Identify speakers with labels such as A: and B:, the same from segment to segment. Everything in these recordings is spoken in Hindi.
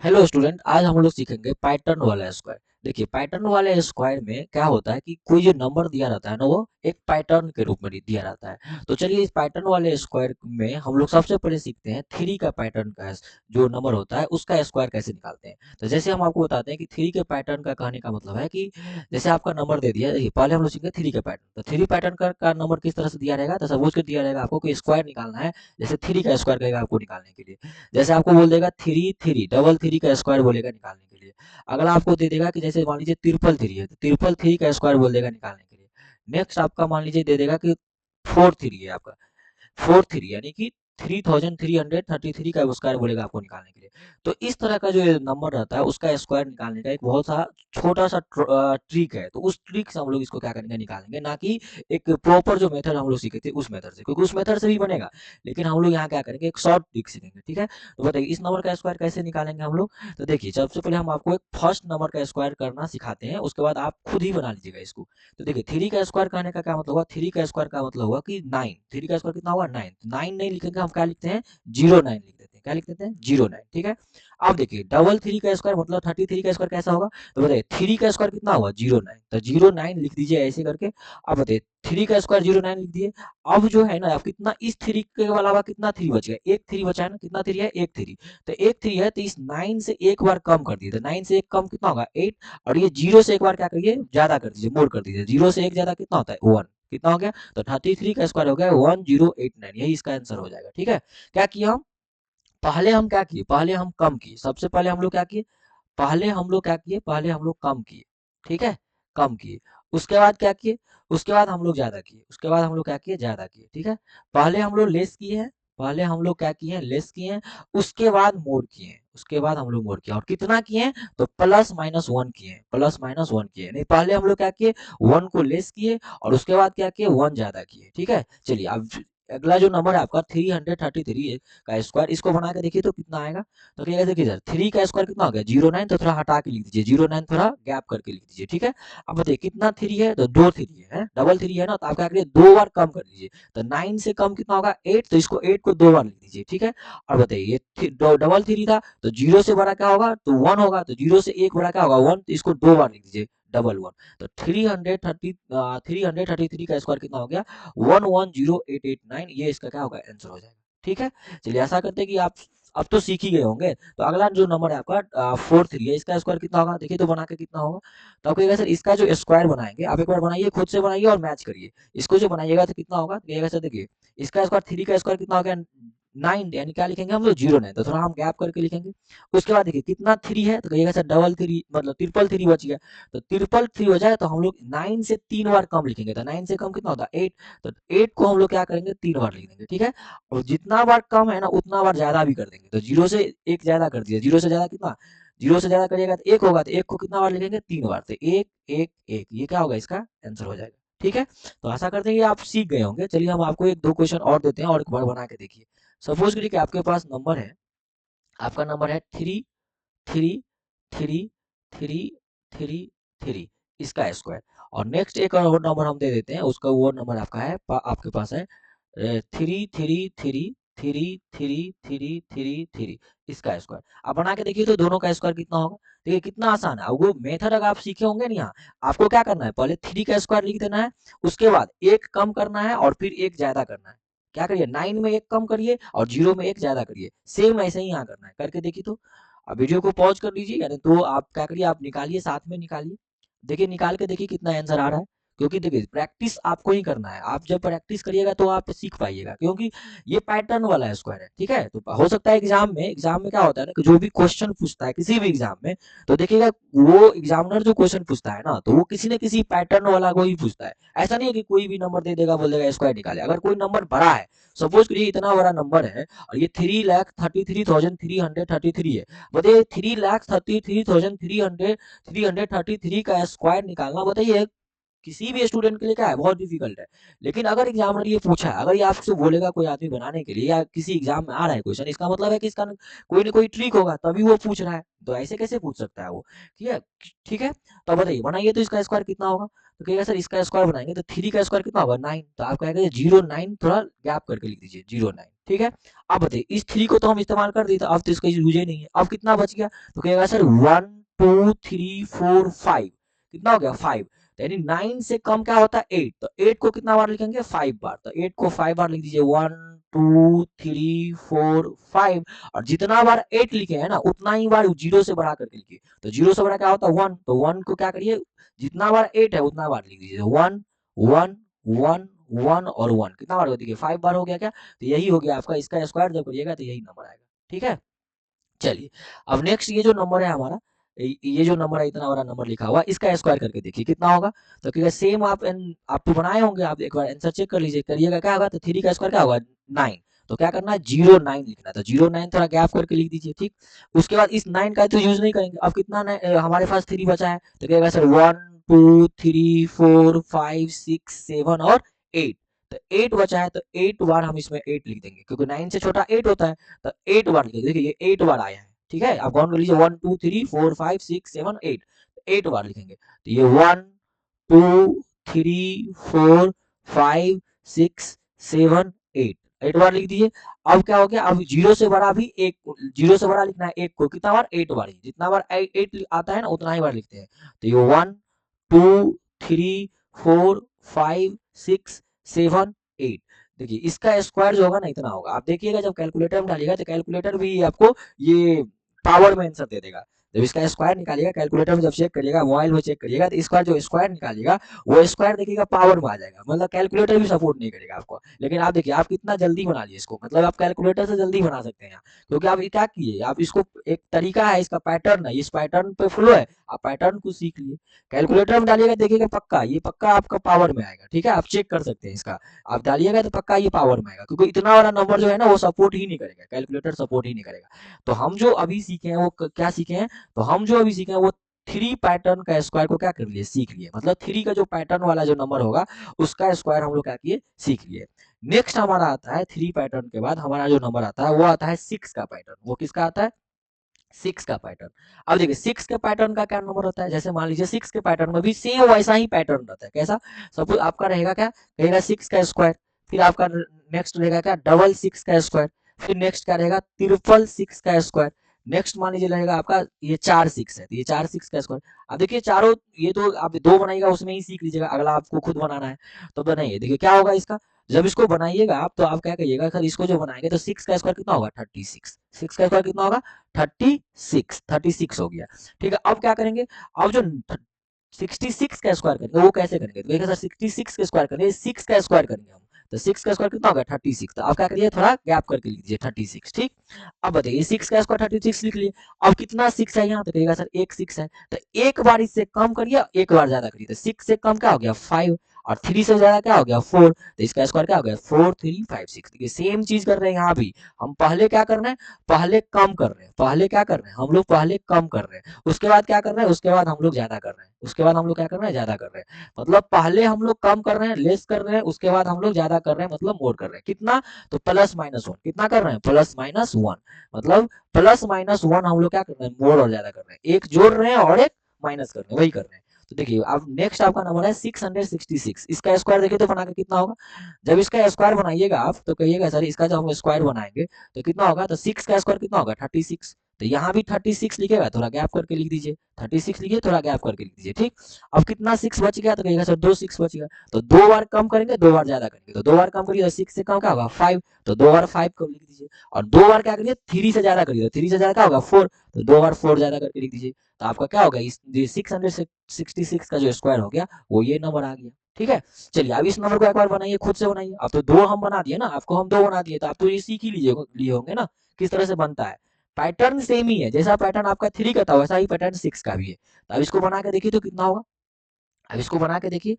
A: हेलो स्टूडेंट, आज हम लोग सीखेंगे पैटर्न वाला स्क्वायर। देखिए, पैटर्न वाले स्क्वायर में क्या होता है कि कोई जो नंबर दिया रहता है ना, वो एक पैटर्न के रूप में दिया रहता है। तो चलिए, इस पैटर्न वाले स्क्वायर में हम लोग सबसे पहले सीखते हैं थ्री का पैटर्न का जो नंबर होता है उसका स्क्वायर कैसे निकालते हैं। तो जैसे हम आपको बताते हैं कि थ्री के पैटर्न का कहने का मतलब है कि जैसे आपका नंबर दे दिया। देखिए, पहले हम लोग सीखेंगे थ्री का पैटर्न। तो थ्री पैटर्न का नंबर किस तरह से दिया रहेगा, तो सपोज कर दिया रहेगा आपको कि स्क्वायर निकालना है। जैसे थ्री का स्क्वायर कहेगा आपको निकालने के लिए, जैसे आपको बोल देगा थ्री थ्री डबल थ्री का स्क्वायर बोलेगा निकालने के लिए। अगला आपको दे देगा कि जैसे मान लीजिए ट्रिपल थ्री है, तो ट्रिपल थ्री का स्क्वायर बोल देगा निकालने के लिए। नेक्स्ट आपका मान लीजिए दे देगा कि फोर थ्री है आपका, फोर थ्री यानी कि 3333 का स्क्वायर बोलेगा आपको निकालने के लिए। तो इस तरह का जो नंबर रहता है उसका स्क्वायर निकालने का एक बहुत सा छोटा सा ट्रिक है। तो उस ट्रिक से हम लोग इसको क्या करेंगे, निकालेंगे, ना कि एक प्रॉपर जो मेथड हम लोग सीखे थे उस मेथड से, क्योंकि उस मेथड से भी बनेगा, लेकिन हम लोग यहाँ क्या करेंगे, एक शॉर्ट ट्रिक सीखेंगे। ठीक है, तो बताइए इस नंबर का स्क्वायर कैसे निकालेंगे हम लोग। तो देखिए, सबसे पहले हम आपको एक फर्स्ट नंबर का स्क्वायर करना सिखाते हैं, उसके बाद आप खुद ही बना लीजिएगा इसको। तो देखिए, थ्री का स्क्वायर कहने का क्या मतलब हुआ, थ्री का स्क्वायर का मतलब हुआ कि नाइन। थ्री का स्क्वायर कितना हुआ, नाइन। नाइन नहीं लिखेंगे, हम क्या लिखते हैं, जीरो नाइन लिख देते हैं। क्या लिख देते हैं, जीरो नाइन। ठीक है, अब देखिए डबल थ्री का स्क्वायर मतलब 33 का स्क्वायर कैसा होगा। तो बताइए थ्री का स्क्वायर कितना हुआ, जीरो नाइन। तो जीरो नाइन लिख दीजिए ऐसे करके। अब बताइए थ्री का स्क्वायर जीरो नाइन लिख दिए। अब जो है ना, आप कितना, इस थ्री के अलावा कितना थ्री बच गया, एक थ्री बचा है ना, कितना थ्री है, एक थ्री। तो एक थ्री है, तो इस नाइन से एक बार कम कर दिए, तो नाइन से एक कम कितना होगा, एट। और ये जीरो से एक बार क्या करिए, ज्यादा कर दीजिए, मोर कर दीजिए। जीरो से एक ज्यादा कितना होता है, वन। कितना हो गया, तो 33 का स्क्वायर हो गया 1089। यही इसका आंसर हो जाएगा। ठीक है, क्या किया हम, पहले हम क्या किए, पहले हम कम किए। सबसे पहले हम लोग क्या किए, पहले हम लोग क्या किए, पहले हम लोग कम किए। ठीक है, कम किए। उसके बाद क्या किए, उसके बाद हम लोग ज्यादा किए। उसके बाद हम लोग क्या किए, ज्यादा किए। ठीक है, पहले हम लोग लेस किए हैं, पहले हम लोग क्या किए हैं, लेस किए हैं। उसके बाद मोर किए हैं, उसके बाद हम लोग मोर किए, और कितना किए हैं, तो प्लस माइनस वन किए हैं, प्लस माइनस वन किए। नहीं, पहले हम लोग क्या किए, वन को लेस किए, और उसके बाद क्या किए, वन ज्यादा किए। ठीक है, चलिए अब अगला जो नंबर है आपका 333 का स्क्वायर, इसको बना के देखिए तो कितना आएगा। तो क्या देखिए सर, थ्री का स्क्वायर कितना हो गया, जीरो नाइन। तो थोड़ा हटा के लिख दीजिए, जीरो नाइन थोड़ा गैप करके लिख दीजिए। ठीक है, अब बताइए कितना थ्री है, तो दो थ्री है, डबल थ्री है ना, तो आप क्या करिए, दो बार कम कर दीजिए। तो नाइन से कम कितना होगा, एट। तो इसको एट को दो बार लिख दीजिए। ठीक है, और बताइए ये डबल थ्री था, तो जीरो से बड़ा क्या होगा, तो वन होगा। तो जीरो से एक बड़ा क्या होगा, वन। तो इसको दो बार लिख दीजिए, डबल वन। तो 333 का स्क्वायर कितना हो गया, 110889। ये इसका क्या होगा, आंसर हो जाएगा। ठीक है, चलिए आशा करते हैं कि आप अब तो सीख ही गए होंगे। तो अगला जो नंबर है आपका फोर थ्री है, इसका स्क्वायर कितना होगा, देखिए तो बना के कितना होगा। तो आप कहिएगा सर इसका जो स्क्वायर बनाएंगे, आप एक बार बनाइए, खुद से बनाइए और मैच करिए। इसको जो बनाइएगा तो कितना होगा, कहिएगा सर देखिए इसका स्क्वायर, थ्री का स्क्वायर कितना हो गया, नाइन। यानी क्या लिखेंगे हम लोग, जीरो नाइन। तो थोड़ा हम गैप करके लिखेंगे। उसके बाद देखिए कितना थ्री है, तो कहिएगा सर डबल थ्री, मतलब ट्रिपल थ्री बच गया। तो ट्रिपल थ्री हो जाए तो हम लोग नाइन से तीन बार कम लिखेंगे। तो नाइन से कम कितना होता है, एट। तो एट को हम लोग क्या करेंगे, तीन बार लिख देंगे। ठीक है, और जितना बार कम है ना उतना बार ज्यादा भी कर देंगे। तो जीरो से एक ज्यादा कर दिया, जीरो से ज्यादा कितना, जीरो से ज्यादा करिएगा तो एक होगा। तो एक को कितना बार लिखेंगे, तीन बार। तो एक एक एक, ये क्या होगा, इसका आंसर हो जाएगा। ठीक है, तो आशा करते हैं कि आप सीख गए होंगे। चलिए हम आपको एक दो क्वेश्चन और देते हैं, और एक बार बना के देखिए। सपोज करिए कि आपके पास नंबर है, आपका नंबर है three three three three three three, इसका स्क्वायर। और नेक्स्ट एक और नंबर हम दे देते हैं, उसका वो नंबर आपका है, आपके पास है three three three three three three three three, इसका स्क्वायर। आप बना के देखिए तो दोनों का स्क्वायर कितना होगा। देखिए कितना आसान है। वो मेथड अगर आप सीखे होंगे ना, यहाँ आपको क्या करना है, पहले थ्री का स्क्वायर लिख देना है, उसके बाद एक कम करना है और फिर एक ज्यादा करना है। क्या करिए, नाइन में एक कम करिए और जीरो में एक ज्यादा करिए। सेम ऐसे ही यहाँ करना है, करके देखिए तो। अब वीडियो को पॉज कर लीजिए, यानी तो आप क्या करिए, आप निकालिए, साथ में निकालिए। देखिए निकाल के देखिए कितना आंसर आ रहा है। क्योंकि देखिए प्रैक्टिस आपको ही करना है, आप जब प्रैक्टिस करिएगा तो आप सीख पाइएगा। क्योंकि ये पैटर्न वाला स्क्वायर है। ठीक है, तो हो सकता है एग्जाम में क्या होता है ना, कि जो भी क्वेश्चन पूछता है किसी भी एग्जाम में, तो देखिएगा वो एग्जामिनर जो क्वेश्चन पूछता है ना, तो वो किसी न किसी पैटर्न वाला को ही पूछता है। ऐसा नहीं है कि कोई भी नंबर दे देगा, बोल देगा स्क्वायर निकाले। अगर कोई नंबर बड़ा है, सपोज करिए इतना बड़ा नंबर है, और ये 3,33,333 है, बताइए 3,33,333 का स्क्वायर निकालना, बताइए किसी भी स्टूडेंट के लिए क्या है, बहुत डिफिकल्ट है। लेकिन अगर एग्जामिनर ये पूछा, अगर ये आपसे बोलेगा कोई आदमी बनाने के लिए, या किसी एग्जाम में आ रहा है क्वेश्चन, इसका मतलब है कि इसका कोई ना कोई ट्रिक होगा, तभी वो पूछ रहा है। तो ऐसे कैसे पूछ सकता है वो? ठीक है, ठीक है। तो बताइए, बनाइए तो इसका स्क्वायर कितना होगा? तो कहेगा सर इसका स्क्वायर बनाएंगे तो 3 का स्क्वायर कितना होगा, 9। तो आप कहेंगे 0 9, थोड़ा गैप करके लिख दीजिए 0 9। ठीक है। अब बताइए, इस 3 को तो हम इस्तेमाल कर दिए, तो अब तो इसका यूज ही नहीं है। अब कितना बच गया? तो कहेगा सर 1 2 3 4 5, कितना हो गया 5। यानी 9 से कम क्या होता है, 8। तो 8 को कितना बार लिखेंगे, 5 बार। तो 8 को 5 बार लिख दीजिए, 1 2 3 4 5। और जितना बार 8 लिखे हैं ना, उतना ही बार 0 से बढ़ा करके लिखिए। तो 0 से बड़ा क्या होता है, 1। तो 1 को क्या करिए, जितना बार 8 है उतना बार लिख दीजिए, 1 1 1 1 और 1। कितना बार हो, देखिए 5 बार हो गया क्या? तो यही हो गया आपका, इसका स्क्वायर जब करिएगा तो यही नंबर आएगा। ठीक है। चलिए, अब नेक्स्ट ये जो नंबर है हमारा, ये जो नंबर है इतना बड़ा नंबर लिखा हुआ, इसका स्क्वायर करके देखिए कितना होगा। तो क्योंकि सेम आप तो बनाए होंगे, आप एक बार आंसर चेक कर लीजिए, करिएगा क्या होगा। तो 3 का स्क्वायर क्या होगा, 9। तो क्या करना है, 0 9 लिखना है। तो 0 9 थोड़ा गैप करके लिख दीजिए। ठीक। उसके बाद इस 9 का तो यूज नहीं करेंगे। अब कितना हमारे पास 3 बचा है, तो कहेगा सर 1 2 3 4 5 6 7 और 8। तो 8 बचा है, तो 8 बार हम इसमें 8 लिख देंगे, क्योंकि 9 से छोटा 8 होता है। तो 8 बार लिखेंगे। देखिए ये 8 बार आया है। ठीक है, आप काउंट कर लीजिए, 1 2 3 4 5 6 7 8। 8 बार लिखेंगे। तो ये 1 2 3 4 5 6 7 8, 8 बार लिख दीजिए। अब क्या हो गया, अब 0 से बड़ा भी एक, 0 से बड़ा लिखना है एक को, कितना बार, 8 बार ही। जितना बार 8 आता है ना, उतना ही बार लिखते हैं। तो ये 1 2 3 4 5 6 7 8। देखिए इसका स्क्वायर जो होगा ना, इतना होगा। आप देखिएगा जब कैलकुलेटर में डालिएगा, तो कैलकुलेटर भी आपको ये पावर में आंसर दे देगा। जब इसका स्क्वायर निकालिएगा, कैलकुलेटर में जब चेक करिएगा, मोबाइल में चेक करिएगा, तो इसका जो स्क्वायर निकालिएगा, वो स्क्वायर देखिएगा पावर में आ जाएगा। मतलब कैलकुलेटर भी सपोर्ट नहीं करेगा आपको। लेकिन आप देखिए, आप कितना जल्दी बना लिए इसको, मतलब आप कैलकुलेटर से जल्दी बना सकते हैं। क्योंकि आप ये क्या किए, आप इसको, एक तरीका है, इसका पैटर्न है, इस पैटर्न पे फ्लो है, आप पैटर्न को सीख लिए। कैलकुलेटर में डालिएगा, देखिएगा पक्का ये पक्का आपका पावर में आएगा। ठीक है, आप चेक कर सकते हैं इसका। आप डालिएगा तो पक्का ये पावर में आएगा, क्योंकि इतना बड़ा नंबर जो है ना, वो सपोर्ट ही नहीं करेगा, कैलकुलेटर सपोर्ट ही नहीं करेगा। तो हम जो अभी सीखे हैं वो क्या सीखे हैं, तो हम जो अभी सीखे हैं वो 3 पैटर्न का स्क्वायर को क्या कर लिए, सीख लिए। मतलब 3 का जो पैटर्न वाला जो नंबर होगा, उसका स्क्वायर हम लोग क्या किए, सीख लिए। नेक्स्ट हमारा आता है 3 पैटर्न के बाद हमारा जो नंबर आता है, वो आता है 6 का पैटर्न। वो किसका आता है, 6 का पैटर्न। अब देखिए 6 के पैटर्न का क्या नंबर होता है, जैसे मान लीजिए 6 के पैटर्न में भी सेम वैसा ही पैटर्न रहता है। कैसा, सपोज आपका रहेगा क्या, कहेगा 6 का स्क्वायर, फिर आपका नेक्स्ट रहेगा क्या, डबल 6 का स्क्वायर, फिर नेक्स्ट क्या रहेगा, ट्रिपल 6 का स्क्वायर। नेक्स्ट मान लीजिए रहेगा आपका ये 4 6 है, तो ये 4 6 का स्क्वायर। अब देखिए चारों, ये तो आप दो बनाइएगा उसमें ही सीख लीजिएगा, अगला आपको खुद बनाना है। तो बनाइए, देखिए क्या होगा इसका, जब इसको बनाइएगा आप, तो आप क्या कहिएगा, सर इसको जो बनाएंगे तो 6 का स्क्वायर कितना होगा, 36। 6 का स्क्वायर कितना होगा, 36 हो गया। ठीक है, अब क्या करेंगे, अब जो 66 का स्क्वायर करेंगे वो कैसे करेंगे, तो देखिए सर 66 का स्क्वायर करेंगे, 6 का स्क्वायर करेंगे हम। तो 6 का स्क्वायर कितना होगा, 36। तो अब क्या करिए, थोड़ा गैप करके लिख दीजिए 36। ठीक। अब बताइए 6 का स्क्वायर 36 लिख लिए। अब कितना 6 है यहाँ, तो कहेगा सर एक 6 है। तो एक बार इससे कम करिए, एक बार ज्यादा करिए। तो 6 से कम क्या हो गया, 5। और 3 से ज्यादा क्या हो गया, 4। तो इसका स्क्वायर क्या हो गया, 4 3 5 6। देखिए सेम चीज कर रहे हैं यहाँ भी। हम पहले क्या कर रहे हैं, पहले कम कर रहे हैं। पहले क्या कर रहे हैं हम लोग, पहले कम कर रहे हैं। उसके बाद क्या कर रहे हैं, उसके बाद हम लोग ज्यादा कर रहे हैं। उसके बाद हम लोग क्या कर रहे हैं, ज्यादा कर रहे हैं। मतलब पहले हम लोग कम कर रहे हैं, लेस कर रहे हैं, उसके बाद हम लोग ज्यादा कर रहे हैं, मतलब मोर कर रहे हैं। कितना, तो प्लस माइनस वन। कितना कर रहे हैं, प्लस माइनस वन। मतलब प्लस माइनस वन हम लोग क्या कर रहे हैं, मोर और ज्यादा कर रहे हैं। एक जोड़ रहे हैं और एक माइनस कर रहे हैं, वही कर रहे हैं। तो देखिए अब नेक्स्ट आपका नंबर है 666। इसका स्क्वायर देखिए तो बना के कितना होगा, जब इसका स्क्वायर बनाइएगा आप, तो कहिएगा सर इसका जब हम स्क्वायर बनाएंगे तो कितना होगा, तो 6 का स्क्वायर कितना होगा, 36। तो यहाँ भी 36 लिखेगा, थोड़ा गैप करके लिख दीजिए। 36 लिखिए, थोड़ा गैप करके लिख दीजिए। ठीक। अब कितना 6 बच गया, तो कहिएगा सर 2 6 बच गया। तो 2 बार कम करेंगे, 2 बार ज्यादा करेंगे। तो 2 बार कम करिए तो 6 से कम क्या होगा, 5। तो 2 बार 5 को लिख दीजिए। और 2 बार क्या करिए, 3 से ज्यादा करिए। तो 3 से ज्यादा क्या होगा, 4। तो 2 बार 4 ज्यादा करके लिख दीजिए। तो आपका क्या होगा, इस 666 का जो स्क्वायर हो गया, वो ये नंबर आ गया। ठीक है। चलिए अब इस नंबर को एक बार बनाइए, खुद से बनाइए। अब तो दो हम बना दिए ना, आपको हम दो बना दिए, तो आप तो ये सीख ही लीजिए लिए होंगे ना किस तरह से बनता है। पैटर्न सेम ही है, जैसा पैटर्न आपका 3 का था वैसा ही पैटर्न 6 का भी है। तो अब इसको बना के देखिए तो कितना होगा। अब इसको बना के देखिए,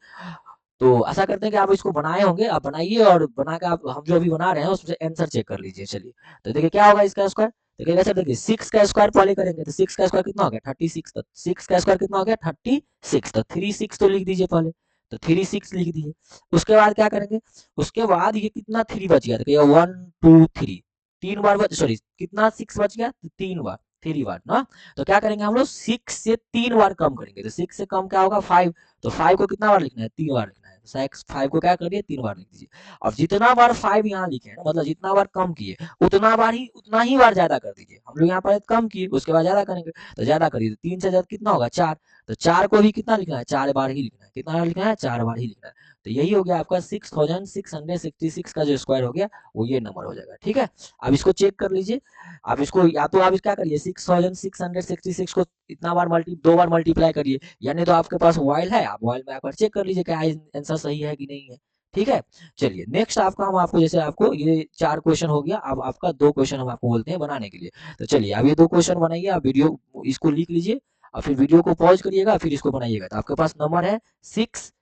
A: तो आशा करते हैं कि आप इसको बनाए होंगे। आप बनाइए और बना के आप, हम जो अभी बना रहे हैं उसमें आंसर चेक कर लीजिए। चलिए, तो देखिए क्या होगा इसका स्क्वायर। देखिए सर, देखिए 6 का स्क्वायर पहले करेंगे, तो 6 का स्क्वायर कितना हो गया, 36। तो 6 का स्क्वायर कितना हो गया, 36। तो 36 तो लिख दीजिए पहले। तो 3 6 लिख दिए। उसके बाद क्या करेंगे, उसके बाद ये कितना 3 बच गया, देखिए 1 2 3, 3 बार बच, सॉरी कितना 6 बच गया, 3 बार, 3 बार ना। तो क्या करेंगे हम लोग 6 से 3 बार कम करेंगे, तो 6 से कम क्या होगा 5, तो 5 को कितना बार लिखना है, 3 बार लिखना है, तो 5 को क्या करिए 3 बार लिख दीजिए। अब जितना बार 5 यहाँ लिखे हैं, मतलब जितना बार कम किए उतना ही बार ज्यादा कर दीजिए। हम लोग यहाँ पर कम किए, उसके बाद ज्यादा करेंगे, तो ज्यादा करिए, तो 3 से ज्यादा कितना होगा 4, तो 4 को भी कितना लिखना है, 4 बार ही लिखना है, कितना बार लिखना है, 4 बार ही लिखना है। तो यही हो गया आपका 6666 का जो स्क्वायर हो गया वो ये नंबर हो जाएगा, ठीक है। अब इसको चेक कर लीजिए, आप इसको या तो आप क्या करिए 6666 को इतना बार दो बार मल्टीप्लाई करिए, यानी तो आपके पास मोबाइल है, आप मोबाइल में आकर चेक कर लीजिए क्या आंसर सही है कि नहीं है, ठीक है। चलिए नेक्स्ट आपका हम आपको जैसे आपको ये 4 क्वेश्चन हो गया, अब आपका 2 क्वेश्चन हम आपको बोलते हैं बनाने के लिए। तो चलिए अब ये 2 क्वेश्चन बनाइए, आप वीडियो इसको लिख लीजिए और फिर वीडियो को पॉज करिएगा, फिर इसको बनाइएगा। तो आपके पास नंबर है 6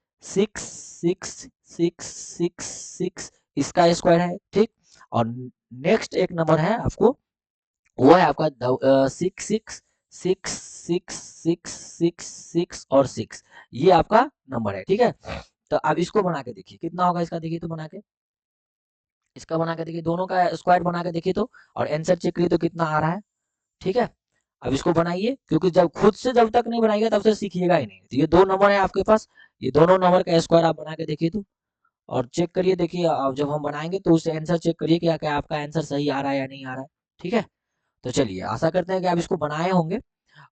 A: इसका स्क्वायर है, ठीक। और नेक्स्ट एक नंबर है आपको, वो है आपका 6 और 6, ये आपका नंबर है, ठीक है। तो अब इसको बना के देखिए कितना होगा इसका, देखिए तो बना के, इसका बना के देखिए, दोनों का स्क्वायर बना के देखिए तो, और आंसर चेक करिए तो कितना आ रहा है, ठीक है। अब इसको बनाइए, क्योंकि जब खुद से जब तक नहीं बनाइएगा तब से सीखिएगा ही नहीं। तो ये 2 नंबर है आपके पास, ये दोनों नंबर का स्क्वायर आप बना के देखिए तो, और चेक करिए, देखिए अब जब हम बनाएंगे तो उससे आंसर चेक करिए क्या क्या आपका आंसर सही आ रहा है या नहीं आ रहा है, ठीक है। तो चलिए आशा करते हैं कि आप इसको बनाए होंगे,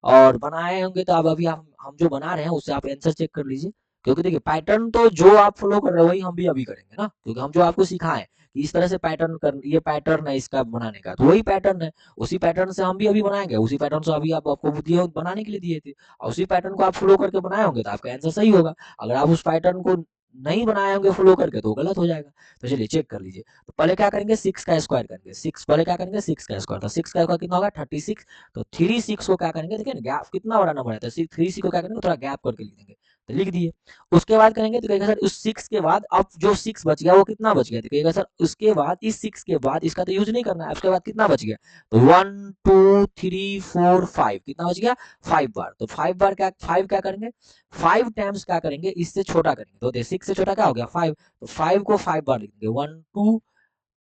A: और बनाए होंगे तो अब अभी हम जो बना रहे हैं उससे आप आंसर चेक कर लीजिए। क्योंकि देखिए पैटर्न तो जो आप फॉलो कर रहे हो वही हम भी अभी करेंगे ना, क्योंकि हम जो आपको सिखाएं कि इस तरह से पैटर्न कर, ये पैटर्न है इसका बनाने का, तो वही पैटर्न है, उसी पैटर्न से हम भी अभी बनाएंगे, उसी पैटर्न से अभी आपको दिए बनाने के लिए दिए थे, और उसी पैटर्न को आप फॉलो करके बनाए होंगे तो आपका आंसर सही होगा। अगर आप उस पैटर्न को नहीं बनाए होंगे फॉलो करके तो गलत हो जाएगा। तो चलिए चेक कर लीजिए। तो पहले क्या करेंगे 6 का स्क्वायर करेंगे, 6 पहले क्या करेंगे 6 का स्क्वायर, तो 6 का स्क्वायर कितना होगा 36। तो 36 को क्या करेंगे, देखिए गैप कितना बड़ा नंबर है, तो 36 को क्या करेंगे थोड़ा गैप करके लिख देंगे, तो लिख दिए। उसके बाद करेंगे तो कहेगा सर उस 6 के बाद अब जो 6 बच गया वो कितना बच गया, तो कहेगा सर उसके बाद इस 6 के बाद इसका तो यूज नहीं करना है, उसके बाद कितना बच गया, तो 1 2 3 4 5 कितना बच गया 5 बार। तो 5 बार क्या 5 क्या करेंगे 5 टाइम्स क्या करेंगे इससे छोटा करेंगे, तो 6 से छोटा क्या हो गया 5, तो 5 को 5 बार लिख देंगे, 1 2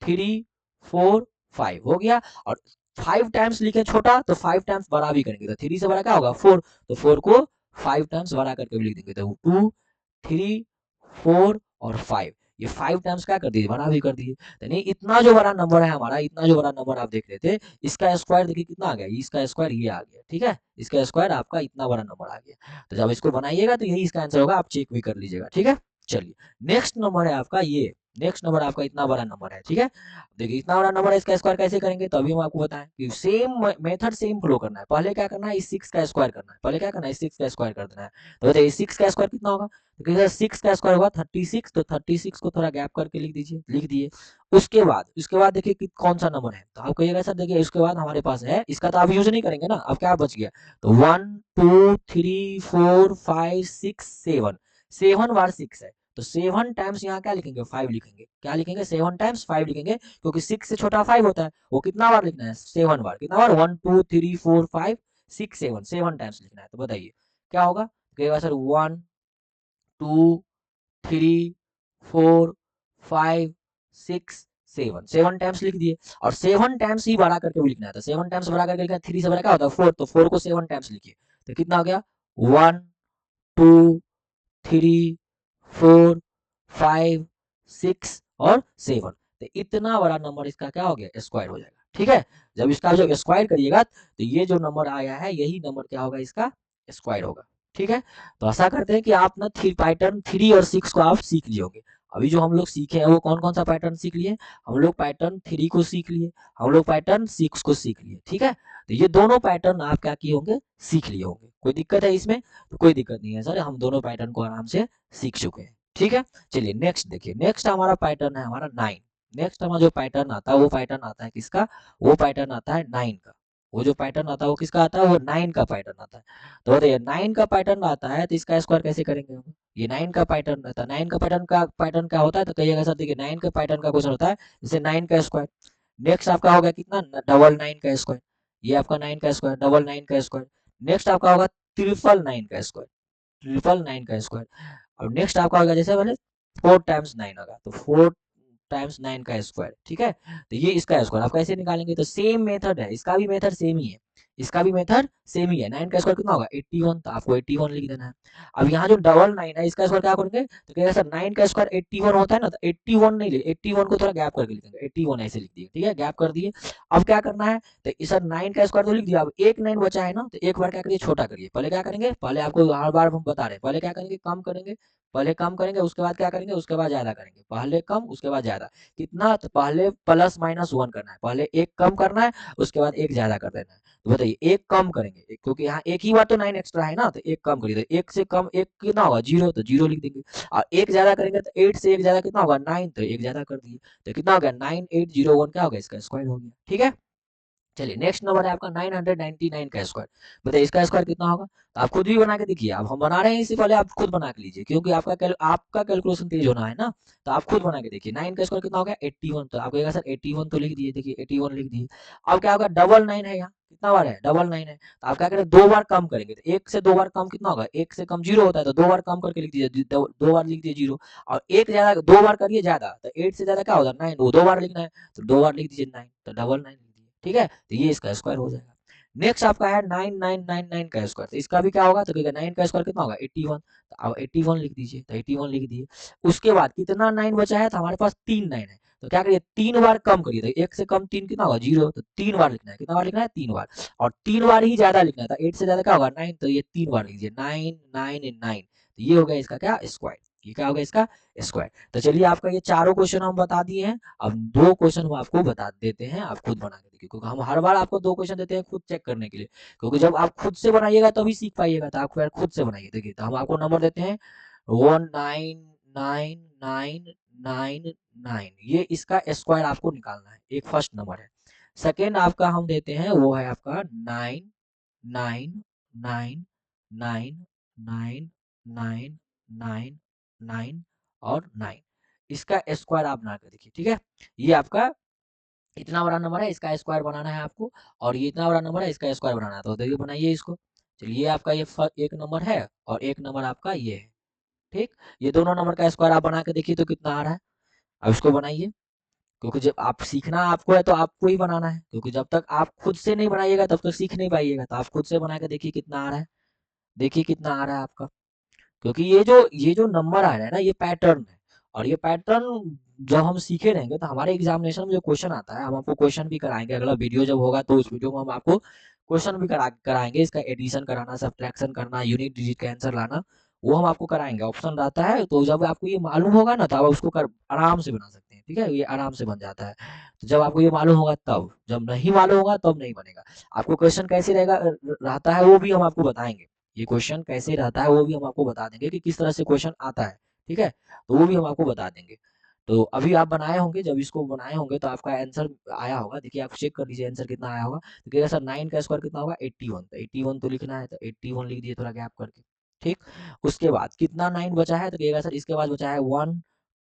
A: 3 4 5 हो गया। और 5 टाइम्स लिखे छोटा तो 5 टाइम्स बड़ा भी करेंगे, तो 3 से बड़ा क्या होगा 4, तो 4 को 5 टाइम्स बड़ा करके भी लिख देंगे, तो 2 3 4 और 5, ये 5 टाइम्स क्या कर दिए बड़ा भी कर दिए। यानी इतना जो बड़ा नंबर है हमारा, इतना जो बड़ा नंबर आप देख रहे थे, इसका स्क्वायर देखिए कितना आ गया, इसका स्क्वायर ये आ गया, ठीक है। इसका स्क्वायर आपका इतना बड़ा नंबर आ गया। तो जब इसको बनाइएगा तो यही इसका आंसर होगा, आप चेक भी कर लीजिएगा, ठीक है। चलिए नेक्स्ट नंबर है आपका ये, नेक्स्ट नंबर आपका इतना बड़ा नंबर है, ठीक है। देखिए इतना बड़ा नंबर है, इसका स्क्वायर कैसे करेंगे, तो अभी हम आपको बताएं कि सेम मेथड सेम फॉलो करना है। पहले क्या करना है इस 6 का स्क्वायर करना है, पहले क्या करना है इस 6 का स्क्वायर कर देना है। तो बताइए 6 का स्क्वायर कितना होगा, तो कहिएगा 6 का स्क्वायर होगा 36, तो 36 को थोड़ा गैप करके लिख दीजिए, लिख दिए। उसके बाद देखिए कि कौन सा नंबर है, तो आप कहिएगा सर देखिए उसके बाद हमारे पास है, इसका तो आप यूज नहीं करेंगे ना, अब क्या बच गया, तो 1 2 3 4 5 6 7, 7 बार 6 है, तो 7 टाइम्स यहाँ क्या लिखेंगे 5 लिखेंगे, क्या लिखेंगे 7 टाइम्स 5 लिखेंगे, क्योंकि 6 से छोटा 5 होता है, वो कितना बार लिखना है 7 बार, कितना बार 1 2 3 4 5 6 7, 7 टाइम्स लिखना है। तो बताइए क्या होगा, कहेगा सर 1 2 3 4 5 6 7, 7 टाइम्स लिख दिए। और 7 टाइम्स ही बड़ा करके भी लिखना है, तो 7 टाइम्स बड़ा करके लिखना है, 3 से बड़ा क्या होता है 4, तो 4 को 7 टाइम्स लिखिए, तो कितना हो गया 1 2 3 4 5 6 और 7, तो इतना बड़ा नंबर इसका क्या हो गया स्क्वायर हो जाएगा, ठीक है। जब इसका जो स्क्वायर करिएगा तो ये जो नंबर आया है यही नंबर क्या होगा इसका स्क्वायर होगा, ठीक है। तो आशा करते हैं कि आप ना पैटर्न 3 और 6 को आप सीख लिए होंगे। अभी जो हम लोग सीखे हैं वो कौन कौन सा पैटर्न सीख लिए, हम लोग पैटर्न 3 को सीख लिए, हम लोग पैटर्न 6 को सीख लिए, ठीक है। तो ये दोनों पैटर्न आप क्या किए होंगे सीख लिए होंगे। कोई दिक्कत है इसमें, तो कोई दिक्कत नहीं है सर, हम दोनों पैटर्न को आराम से सीख चुके हैं, ठीक है। चलिए नेक्स्ट देखिए, नेक्स्ट हमारा पैटर्न है हमारा 9। नेक्स्ट हमारा जो पैटर्न आता है वो पैटर्न आता है किसका, वो पैटर्न आता है 9 का। वो जो पैटर्न आता है वो किसका आता है, वो 9 का पैटर्न आता है। तो बताइए 9 का पैटर्न आता है तो इसका स्क्वायर कैसे करेंगे हम, ये 9 का पैटर्न रहता है। 9 का पैटर्न क्या होता है, तो कहिएगा सर देखिए 9 के पैटर्न का क्वेश्चन होता है जैसे 9 का स्क्वायर। नेक्स्ट आपका होगा कितना डबल 9 का स्क्वायर, ये आपका 9 का स्क्वायर, डबल 9 का स्क्वायर। नेक्स्ट आपका होगा ट्रिपल 9 का स्क्वायर, ट्रिपल 9 का स्क्वायर। और नेक्स्ट आपका होगा जैसे पहले 4 टाइम्स 9 होगा, तो 4 टाइम्स 9 का स्क्वायर, ठीक है। तो ये इसका स्क्वायर आप कैसे निकालेंगे, तो सेम मेथड है, इसका भी मेथड सेम ही है, इसका भी मेथड सेम ही है। 9 का स्क्वायर कितना होगा 81, तो आपको 81 लिख देना है। अब यहाँ जो डबल 9 है इसका स्क्वायर क्या करेंगे, तो कहेगा सर 9 का स्क्वायर 81 होता है ना, तो 81 नहीं लिख, 81 को थोड़ा गैप करके लिखेंगे, 81 ऐसे लिख दिए, ठीक है, गैप कर दिए। अब क्या करना है, तो इस सर 9 का स्क्वायर तो लिख दिया, अब एक 9 बचा है ना, तो एक बार क्या करिए छोटा करिए। पहले क्या करेंगे, पहले आपको हर बार हम बता रहे हैं, पहले क्या करेंगे कम करेंगे, पहले कम करेंगे उसके बाद क्या करेंगे, उसके बाद ज्यादा करेंगे, पहले कम उसके बाद ज्यादा। कितना, तो पहले प्लस माइनस 1 करना है, पहले एक कम करना है उसके बाद एक ज्यादा कर देना है। तो बताइए एक कम करेंगे, क्योंकि यहाँ एक ही बार तो 9 एक्स्ट्रा है ना, तो एक कम करिए, तो एक से कम एक कितना होगा 0, तो 0 लिख देंगे। और एक ज्यादा करेंगे तो 8 से एक ज्यादा कितना होगा 9, तो एक ज्यादा कर दिए, तो कितना हो गया 9801, क्या होगा इसका स्क्वायर हो गया, ठीक है। चलिए नेक्स्ट नंबर है आपका 999 का स्क्वायर, बताइए इसका स्क्वायर कितना होगा। तो आप खुद भी बना के देखिए, अब हम बना रहे हैं इससे पहले आप खुद बना के लीजिए, क्योंकि आपका कैलकुलेशन तेज होना है ना, तो आप खुद बना के देखिए। 9 का स्क्वायर कितना हो गया 81, तो आप कहेगा सर 81 तो लिख दिए, देखिए 81 लिख दिए। अब क्या होगा डबल 9 है, यहाँ कितना बार है डबल 9 है, तो आप क्या करें दो बार कम करेंगे, तो एक से दो बार कम कितना होगा, एक से कम 0 होता है, तो दो बार कम करके लिख दीजिए, दो बार लिख दिए 0। और एक ज्यादा दो बार करिए ज्यादा, तो 8 से ज्यादा क्या होगा 9, वो दो बार लिखना है, तो दो बार लिख दीजिए 9, तो डबल 9 लिख दिए, ठीक है, तो ये इसका स्क्वायर हो जाएगा। नेक्स्ट आपका है 9999 का स्क्वायर, तो इसका भी क्या होगा, तो 9 का स्क्वायर कितना होगा 81, तो अब 81 लिख दीजिए, तो 81 लिख दिए। उसके बाद कितना 9 बचा है, तो हमारे पास 3 9 है, तो क्या करिए तीन बार कम करिए, तो एक से कम तीन कितना होगा 0, तो तीन बार लिखना है, कितना बार लिखना है 3 बार, और 3 बार ही ज्यादा लिखना था, 8 से ज्यादा क्या होगा 9, तो ये 3 बार लीजिए 999, तो ये हो गया इसका क्या स्क्वायर, ये क्या होगा इसका स्क्वायर। तो चलिए आपका ये चारों क्वेश्चन हम बता दिए हैं, अब दो क्वेश्चन हम आपको बता देते हैं, आप खुद बना के देखिए, क्योंकि हम हर बार आपको दो क्वेश्चन देते हैं खुद चेक करने के लिए, क्योंकि जब आप खुद से बनाइएगा तभी सीख पाइएगा, तो आप यार खुद से बनाइए। देखिए तो हम आपको नंबर देते हैं 199999, ये इसका स्क्वायर आपको निकालना है, एक फर्स्ट नंबर है। सेकेंड आपका हम देते हैं वो है आपका 99999999 और 9, इसका स्क्वायर आप बना के देखिए, ठीक है। ये आपका इतना बड़ा नंबर है, इसका स्क्वायर बनाना है आपको, और ये इतना बड़ा नंबर है, इसका स्क्वायर बनाना है, तो देखिए बनाइए इसको। चलिए आपका ये एक नंबर है और एक नंबर आपका ये है, ठीक। ये दोनों नंबर का स्क्वायर आप बना के देखिए तो कितना आ रहा है, अब इसको बनाइए, क्योंकि जब आप सीखना आपको है तो आपको ही बनाना है, क्योंकि जब तक आप खुद से नहीं बनाइएगा तब तक सीख नहीं पाइएगा, तो आप खुद से बना के देखिए कितना आ रहा है, देखिए कितना आ रहा है आपका। क्योंकि ये जो नंबर आ रहा है ना ये पैटर्न है, और ये पैटर्न जब हम सीखे रहेंगे तो हमारे एग्जामिनेशन में जो क्वेश्चन आता है हम आपको क्वेश्चन भी कराएंगे, अगला वीडियो जब होगा तो उस वीडियो में हम आपको क्वेश्चन भी कराएंगे, इसका एडिशन कराना, सब्ट्रैक्शन करना, यूनिट डिजिट का आंसर लाना, वो हम आपको कराएंगे, ऑप्शन रहता है। तो जब आपको ये मालूम होगा ना तब आप उसको आराम से बना सकते हैं, ठीक है, ये आराम से बन जाता है। तो जब आपको ये मालूम होगा तब, जब नहीं मालूम होगा तब नहीं बनेगा। आपको क्वेश्चन कैसे रहेगा रहता है वो भी हम आपको बताएंगे, ये क्वेश्चन कैसे रहता है वो भी हम आपको बता देंगे कि किस तरह से क्वेश्चन आता है, ठीक है, तो वो भी हम आपको बता देंगे। तो अभी आप बनाए होंगे, जब इसको बनाए होंगे तो आपका आंसर आया होगा, देखिए आप चेक कर लीजिए आंसर कितना आया होगा, तो कहेगा सर 9 का स्क्वायर कितना होगा 81, तो 81 तो लिखना है, तो 81 लिख दिए थोड़ा गैप करके, ठीक। उसके बाद कितना 9 बचा है, तो कहेगा सर इसके बाद बचा है 1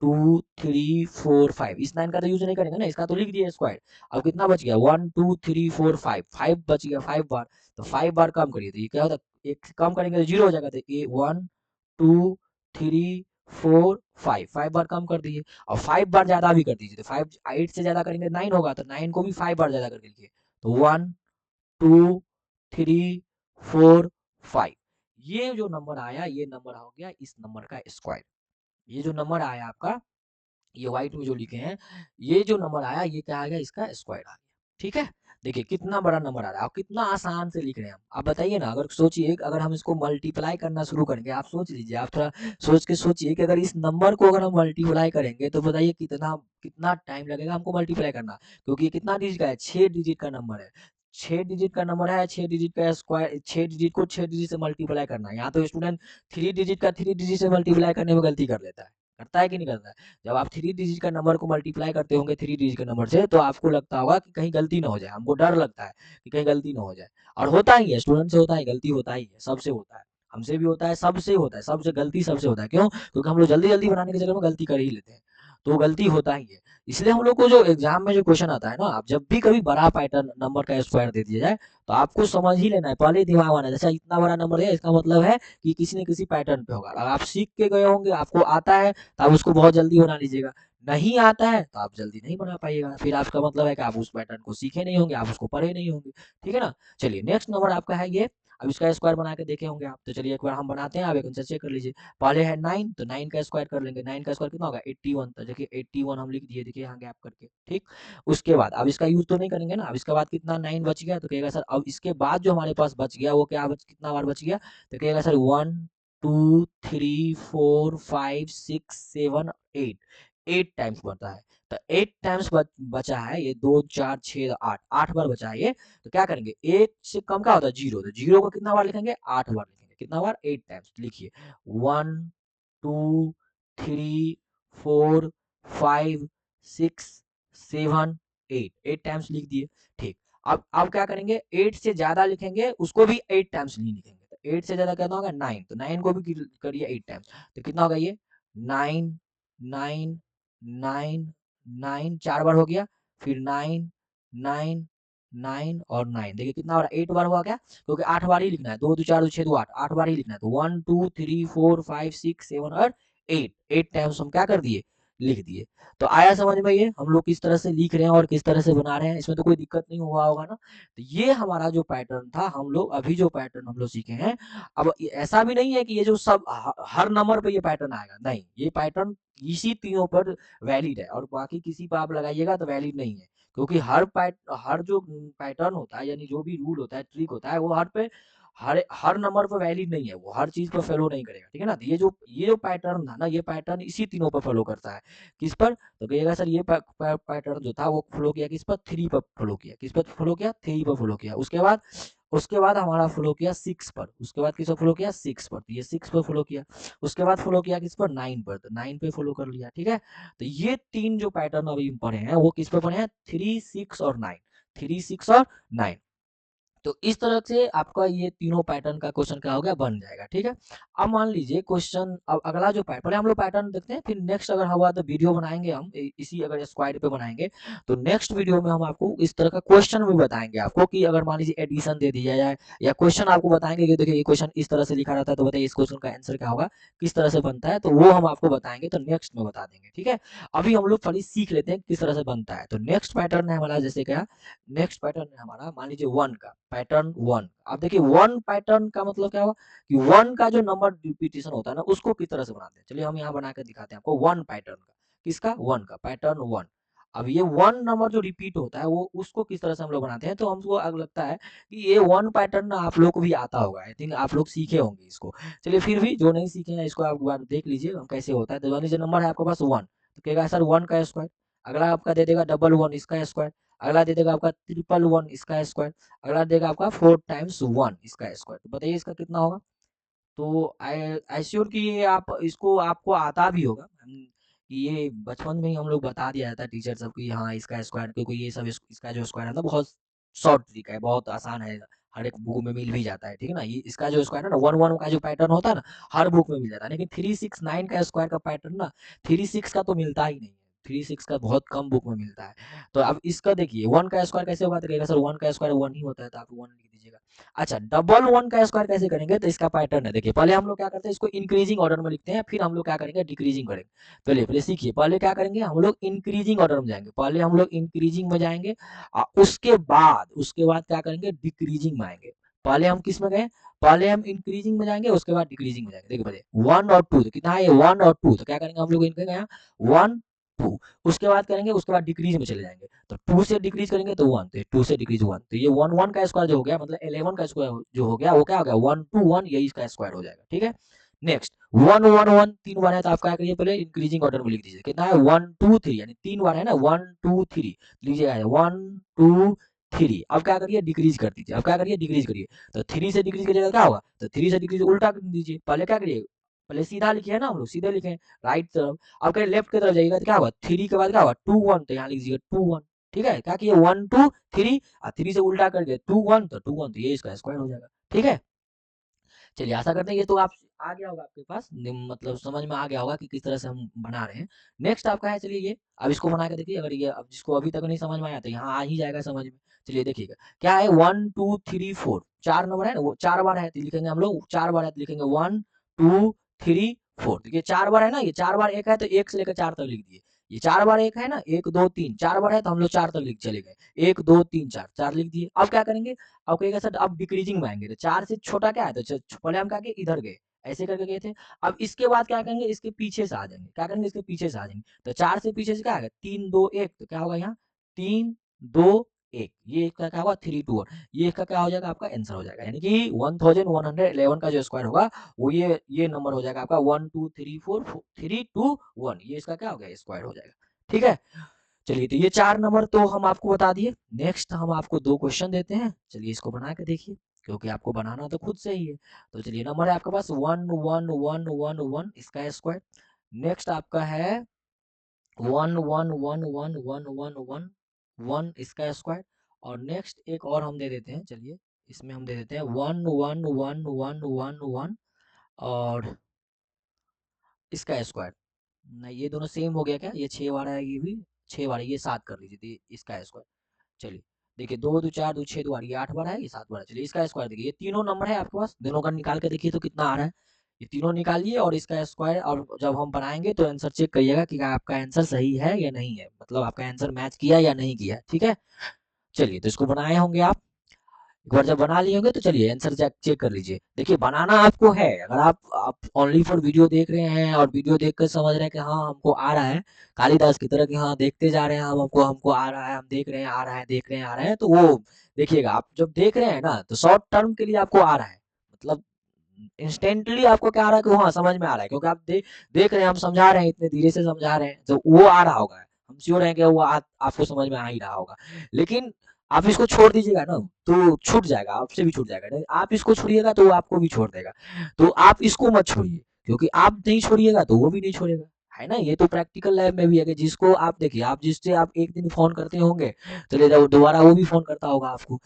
A: 2 3 4 5, इस 9 का तो यूज नहीं करेंगे ना, इसका तो लिख दिया स्क्वायर। अब कितना बच गया 1 2 3 4 5, 5 बच गया 5 बार, तो 5 बार कम करिए, तो ये क्या होता है एक कम करेंगे तो 0 हो जाएगा, तो ये 1 2 3 4 5, 5 बार कम कर दीजिए, और 5 बार ज्यादा भी कर दीजिए, तो 5 8 से ज्यादा करेंगे 9 होगा, तो 9 को भी 5 बार ज्यादा करके लिखिए, तो 1 2 3 4 5, ये जो नंबर आया ये नंबर हो गया इस नंबर का स्क्वायर। ये जो नंबर आया आपका, ये व्हाइट में जो लिखे हैं, ये जो नंबर आया ये क्या आ गया इसका स्क्वायर आ गया, ठीक है। देखिए कितना बड़ा नंबर आ रहा है और कितना आसान से लिख रहे हैं हम। आप बताइए ना, अगर सोचिए अगर हम इसको मल्टीप्लाई करना शुरू करेंगे, आप सोच लीजिए, आप थोड़ा सोच के सोचिए कि अगर इस नंबर को अगर हम मल्टीप्लाई करेंगे तो बताइए कितना कितना टाइम लगेगा हमको मल्टीप्लाई करना, क्योंकि ये कितना डिजिट का है 6 डिजिट का नंबर है, 6 डिजिट का नंबर है, 6 डिजिट का स्क्वायर, 6 डिजिट को 6 डिजिट से मल्टीप्लाई करना है। यहाँ तो स्टूडेंट 3 डिजिट का 3 डिजिट से मल्टीप्लाई करने में गलती कर लेता है, करता है कि नहीं करता है। जब आप 3 डिजिट का नंबर को मल्टीप्लाई करते होंगे 3 डिजिट के नंबर से, तो आपको लगता होगा कि कहीं गलती ना हो जाए, हमको डर लगता है कि कहीं गलती ना हो जाए, और होता ही है, स्टूडेंट से होता है, गलती होता ही है, सबसे होता है, हमसे भी होता है, सबसे होता है, सबसे गलती सबसे होता है। क्यों? क्योंकि हम लोग जल्दी जल्दी बनाने के चक्कर में गलती कर ही लेते हैं। तो गलती होता ही है। इसलिए हम लोग को जो एग्जाम में जो क्वेश्चन आता है ना, आप जब भी कभी बड़ा पैटर्न नंबर का स्क्वायर दे दिया जाए तो आपको समझ ही लेना है, पहले ही दिमाग में आना है, जैसे इतना बड़ा नंबर है इसका मतलब है कि किसी न किसी पैटर्न पे होगा। अगर आप सीख के गए होंगे, आपको आता है, तो आप उसको बहुत जल्दी बना लीजिएगा। नहीं आता है तो आप जल्दी नहीं बना पाइएगा, फिर आपका मतलब है कि आप उस पैटर्न को सीखे नहीं होंगे, आप उसको पढ़े नहीं होंगे। ठीक है ना। चलिए नेक्स्ट नंबर आपका है ये। अब इसका स्क्वायर बना के देखे होंगे आप, तो चलिए एक बार हम बनाते हैं, आप एक चेक कर लीजिए। पहले है 9, तो 9 का स्क्वायर कर लेंगे। 9 का स्क्वायर कितना होगा? 81। तो देखिए 81 हम लिख दिए, देखिए यहाँ गैप करके। ठीक। उसके बाद अब इसका यूज तो नहीं करेंगे ना, अब इसके बाद कितना 9 बच गया, तो कहेगा सर अब इसके बाद जो हमारे पास बच गया वो क्या कितना बार बच गया, तो कहेगा सर 1 2 3 4 5 6 7 8, 8 टाइम्स बढ़ता है। तो 8 टाइम्स बचा है, ये 2 4 6 8, 8 बार बचा है ये। तो क्या करेंगे, 8 से कम क्या होता है? 0। तो 0 को कितना बार लिखेंगे? 8 बार लिखेंगे। कितना बार? 8 टाइम्स। लिखिए 1 2 3 4 5 6 7 8, 8 टाइम्स लिख दिए। ठीक। अब क्या करेंगे, 8 से ज्यादा लिखेंगे उसको भी 8 टाइम्स नहीं लिखेंगे। तो 8 से ज्यादा कितना होगा? 9। तो 9 को भी करिए 8 टाइम्स। तो कितना होगा ये? 9 9 9 9, 4 बार हो गया। फिर 9 9 9 और 9, देखिए कितना हो रहा है? 8 बार हुआ क्या? क्योंकि 8 बार ही लिखना है। 2 2 4 2 6 2 8, 8 बार ही लिखना है। तो 1 2 3 4 5 6 7 और 8, 8 टाइम्स हम क्या कर दिए? लिख दिए। तो आया समझ में ये हम लोग किस तरह से लिख रहे हैं और किस तरह से बना रहे हैं, इसमें तो कोई दिक्कत नहीं हुआ होगा ना। तो ये हमारा जो पैटर्न था, हम लोग अभी जो पैटर्न हम लोग सीखे हैं। अब ऐसा भी नहीं है कि ये जो सब हर नंबर पे ये पैटर्न आएगा, नहीं, ये पैटर्न इसी तीनों पर वैलिड है, और बाकी किसी पर आप लगाइएगा तो वैलिड नहीं है। क्योंकि हर जो पैटर्न होता है, यानी जो भी रूल होता है, ट्रिक होता है, वो हर पे हर हर नंबर पर वैलिड नहीं है, वो हर चीज पर फॉलो नहीं करेगा। ठीक है ना। तो ये जो पैटर्न था ना, ये पैटर्न इसी तीनों पर फॉलो करता है। किस पर? तो कहिएगा सर ये पैटर्न जो था वो फॉलो किया किस पर? 3 पर फॉलो किया। किस पर फॉलो किया? 3 पर फॉलो किया। उसके बाद हमारा फॉलो किया 6 पर। उसके बाद किस पर फॉलो किया? 6 पर। तो ये 6 पर फॉलो किया। उसके बाद फॉलो किया किस पर? 9 पर। तो 9 पे फॉलो कर लिया। ठीक है। तो ये तीन जो पैटर्न अभी पढ़े हैं वो किस पर पढ़े हैं? 3 6 और 9। 3 6 और 9। तो इस तरह से आपका ये तीनों पैटर्न का क्वेश्चन क्या हो गया? बन जाएगा। ठीक है। अब मान लीजिए क्वेश्चन, अब अगला जो पैटर्न, पहले हम लोग पैटर्न देखते हैं, फिर नेक्स्ट अगर हुआ तो वीडियो बनाएंगे हम इसी अगर स्क्वायर पे बनाएंगे, तो नेक्स्ट वीडियो में हम आपको इस तरह का क्वेश्चन भी बताएंगे आपको, कि अगर मान लीजिए एडिशन दे दिया जाए, या क्वेश्चन आपको बताएंगे कि देखिए ये क्वेश्चन इस तरह से लिखा रहता है, तो बताइए इस क्वेश्चन का आंसर क्या होगा, किस तरह से बनता है, तो वो हम आपको बताएंगे, तो नेक्स्ट में बता देंगे। ठीक है। अभी हम लोग खाली सीख लेते हैं किस तरह से बनता है। तो नेक्स्ट पैटर्न है हमारा, जैसे क्या, नेक्स्ट पैटर्न है हमारा, मान लीजिए 1 का पैटर्न 1। आप देखिए 1 पैटर्न का मतलब क्या हुआ, कि 1 का जो नंबर रिपीटेशन होता है ना, उसको किस तरह से बनाते हैं, चलिए हम यहाँ बना के दिखाते हैं आपको 1 पैटर्न का। किसका? 1 का पैटर्न 1। अब ये 1 नंबर जो रिपीट होता है, वो उसको किस तरह से हम लोग बनाते हैं, तो हमको अगर लगता है कि ये 1 पैटर्न ना आप लोग को भी आता होगा, आई थिंक आप लोग सीखे होंगे इसको। चलिए फिर भी जो नहीं सीखे हैं इसको आप एक बार देख लीजिए कैसे होता है। तो मान लीजिए नंबर है आपके पास 1, तो कहेगा सर 1 का स्क्वायर। अगला आपका दे देगा डबल 1, इसका स्क्वायर। अगला दे देगा आपका ट्रिपल 1, इसका स्क्वायर। अगला देगा आपका 4 टाइम्स 1, इसका स्क्वायर। तो बताइए इसका कितना होगा। तो आई श्योर कि ये आप इसको आपको आता भी होगा। कि ये बचपन में ही हम लोग बता दिया जाता है टीचर सब की, हाँ इसका स्क्वायर, क्योंकि ये सब इसका जो स्क्वायर है ना बहुत शॉर्ट ट्रिक है, बहुत आसान है, हर एक बुक में मिल भी जाता है। ठीक है ना। ये इसका जो स्क्वायर है ना, 1 1 का जो पैटर्न होता है ना, हर बुक में मिल जाता है। लेकिन 3 6 9 का स्क्वायर का पैटर्न ना, 3 6 का तो मिलता ही नहीं है। 3 6 का बहुत कम बुक में मिलता है। तो अब इसका देखिए 1 का स्क्वायर कैसे होगा, तो कहेगा सर 1 का स्क्वायर 1 ही होता है, तो आप 1 लिख दीजिएगा। अच्छा, डबल 1 का स्क्वायर कैसे करेंगे, तो इसका पैटर्न है, देखिए पहले हम लोग क्या करते हैं, इसको इंक्रीजिंग ऑर्डर में लिखते हैं, फिर हम लोग क्या करेंगे, डिक्रीजिंग करेंगे। पहले पहले सीखिए, पहले क्या करेंगे, हम लोग इंक्रीजिंग ऑर्डर में जाएंगे, पहले हम लोग इंक्रीजिंग में जाएंगे, उसके बाद क्या करेंगे, डिक्रीजिंग में आएंगे। पहले हम किस में गए, पहले हम इंक्रीजिंग में जाएंगे, उसके बाद डिक्रीजिंग में जाएंगे। देखिए पहले 1 और 2, तो कितना है ये 1 और 2, तो क्या करेंगे हम लोग, इनके यहाँ 1 2, उसके बाद करेंगे, उसके बाद डिक्रीज में चले जाएंगे। तो 2 से डिक्रीज करेंगे तो 1, तो 2 से डिक्रीज 1, तो ये 1 1 का स्क्वायर जो हो गया, मतलब 11 का स्क्वायर जो हो गया, वो क्या हो गया, 1 2 1, यही इसका स्क्वायर हो जाएगा। ठीक है। नेक्स्ट 1 1 1, 3 बार है, तो आप क्या करिए, पहले इंक्रीजिंग ऑर्डर में लिख दीजिए। कितना है, 1 2 3, यानी 3 बार है ना, 1 2 3 लीजिएगा, 1 2 3। अब क्या करिए, डिक्रीज कर दीजिए। अब क्या करिए, डिक्रीज करिए। तो 3 से डिक्रीज करिएगा क्या होगा, तो 3 से डिक्रीज उल्टा कर दीजिए। पहले क्या करिए, पहले सीधा लिखिए ना, हम लोग सीधे लिखे राइट तरफ। अब कहीं लेफ्ट की तरफ जाइएगा तो क्या होगा, 3 के बाद क्या होगा, 2 1, तो यहाँ लिख दीजिए 2 1। ठीक है। क्या किए, 1 2 3, और 3 से उल्टा कर दिया 2 1, तो 2 1, तो ये इसका स्क्वायर हो जाएगा। ठीक है। चलिए आशा करते हैं ये तो आप आ गया होगा आपके पास, मतलब समझ में आ गया होगा कि किस तरह से हम बना रहे हैं। नेक्स्ट आपका है, चलिए ये अब इसको बना के देखिए, अगर ये अब जिसको अभी तक नहीं समझ में आया तो यहाँ आ ही जाएगा समझ में। चलिए देखिएगा क्या है, 1 2 3 4 4 नंबर है ना, वो 4 बार है तो लिखेंगे हम लोग 4 बार है तो लिखेंगे 1 2 3 4। देखिए 4 बार है ना, ये 4 बार एक है तो 1 से लेकर 4 तक लिख दिए। ये 4 बार एक है ना, 1 2 3 4 बार है तो हम लोग 4 तक लिख चले गए, 1 2 3 4 4 लिख दिए। अब क्या करेंगे, अब कहिएगा सर अब डिक्रीजिंग में आएंगे तो 4 से छोटा क्या है, तो पहले हम क्या किए इधर गए, ऐसे करके गए थे। अब इसके बाद क्या करेंगे, इसके पीछे से आ जाएंगे, क्या करेंगे इसके पीछे से आ जाएंगे, तो 4 से पीछे से क्या आएगा 3 2 1, तो क्या होगा यहाँ 3 2 1, ये इसका क्या होगा 3 2 1, ये इसका क्या हो जाएगा आपका आंसर हो जाएगा, यानी कि 1111 का जो स्क्वायर होगा वो ये नंबर हो जाएगा आपका 1 2 3 4 3 2 1, ये इसका क्या हो गया स्क्वायर हो जाएगा। ठीक है, चलिए तो ये 4 नंबर तो हम आपको बता दिए। नेक्स्ट हम आपको 2 क्वेश्चन देते हैं, चलिए इसको बना के देखिए, क्योंकि आपको बनाना तो खुद से ही है। तो चलिए नंबर है आपके पास 1 1 1 1 1 इसका स्क्वायर। नेक्स्ट आपका है 1 1 1 1 1 1 1 इसका स्क्वायर। और नेक्स्ट एक और हम दे देते हैं, चलिए इसमें हम दे देते हैं 1 1 1 1 1 1 और इसका स्क्वायर। नहीं ये दोनों सेम हो गया क्या, ये 6 बार है, ये भी 6 बार है, ये 7 कर लीजिए, तो इसका स्क्वायर। चलिए देखिए 2 2 4 2 6 2 ये 8 बार है, ये 7 बार है। चलिए इसका स्क्वायर देखिए, ये तीनों नंबर है आपके पास, दोनों का निकाल के देखिए तो कितना आ रहा है। ये तीनों निकालिए और इसका स्क्वायर, और जब हम बनाएंगे तो आंसर चेक करिएगा कि आपका आंसर सही है या नहीं है, मतलब आपका आंसर मैच किया या नहीं किया। ठीक है, चलिए तो इसको बनाए होंगे आप, एक बार जब बना लिए होंगे तो चलिए आंसर चेक कर लीजिए। देखिए बनाना आपको है, अगर आप ओनली फॉर वीडियो देख रहे हैं और वीडियो देखकर समझ रहे हैं कि हाँ हमको आ रहा है, कालिदास की तरह कि हाँ देखते जा रहे हैं हम, हमको हमको आ रहा है, हम देख रहे हैं आ रहा है, देख रहे हैं आ रहा है, तो वो देखिएगा आप जब देख रहे हैं ना तो शॉर्ट टर्म के लिए आपको आ रहा है, मतलब इंस्टेंटली आपको क्या आ रहा है कि हाँ समझ में आ रहा है, क्योंकि आप देख रहे हैं हम समझा रहे हैं, इतने धीरे से समझा रहे हैं, तो वो आ रहा होगा, हम श्योर हैं कि वो आपको समझ में आ ही रहा होगा। लेकिन आप इसको छोड़ दीजिएगा ना तो छूट जाएगा, आपसे भी छूट जाएगा, नहीं आप इसको छोड़िएगा तो वो आपको भी छोड़ देगा। तो आप इसको मत छोड़िए, क्योंकि आप नहीं छोड़िएगा तो वो भी नहीं छोड़ेगा, है ना। ये तो प्रैक्टिकल लाइफ में भी है कि जिसको आप देखिए, आप जिससे आप एक दिन फोन करते होंगे तो ले जाओ दोबारा वो भी फोन करता होगा आपको।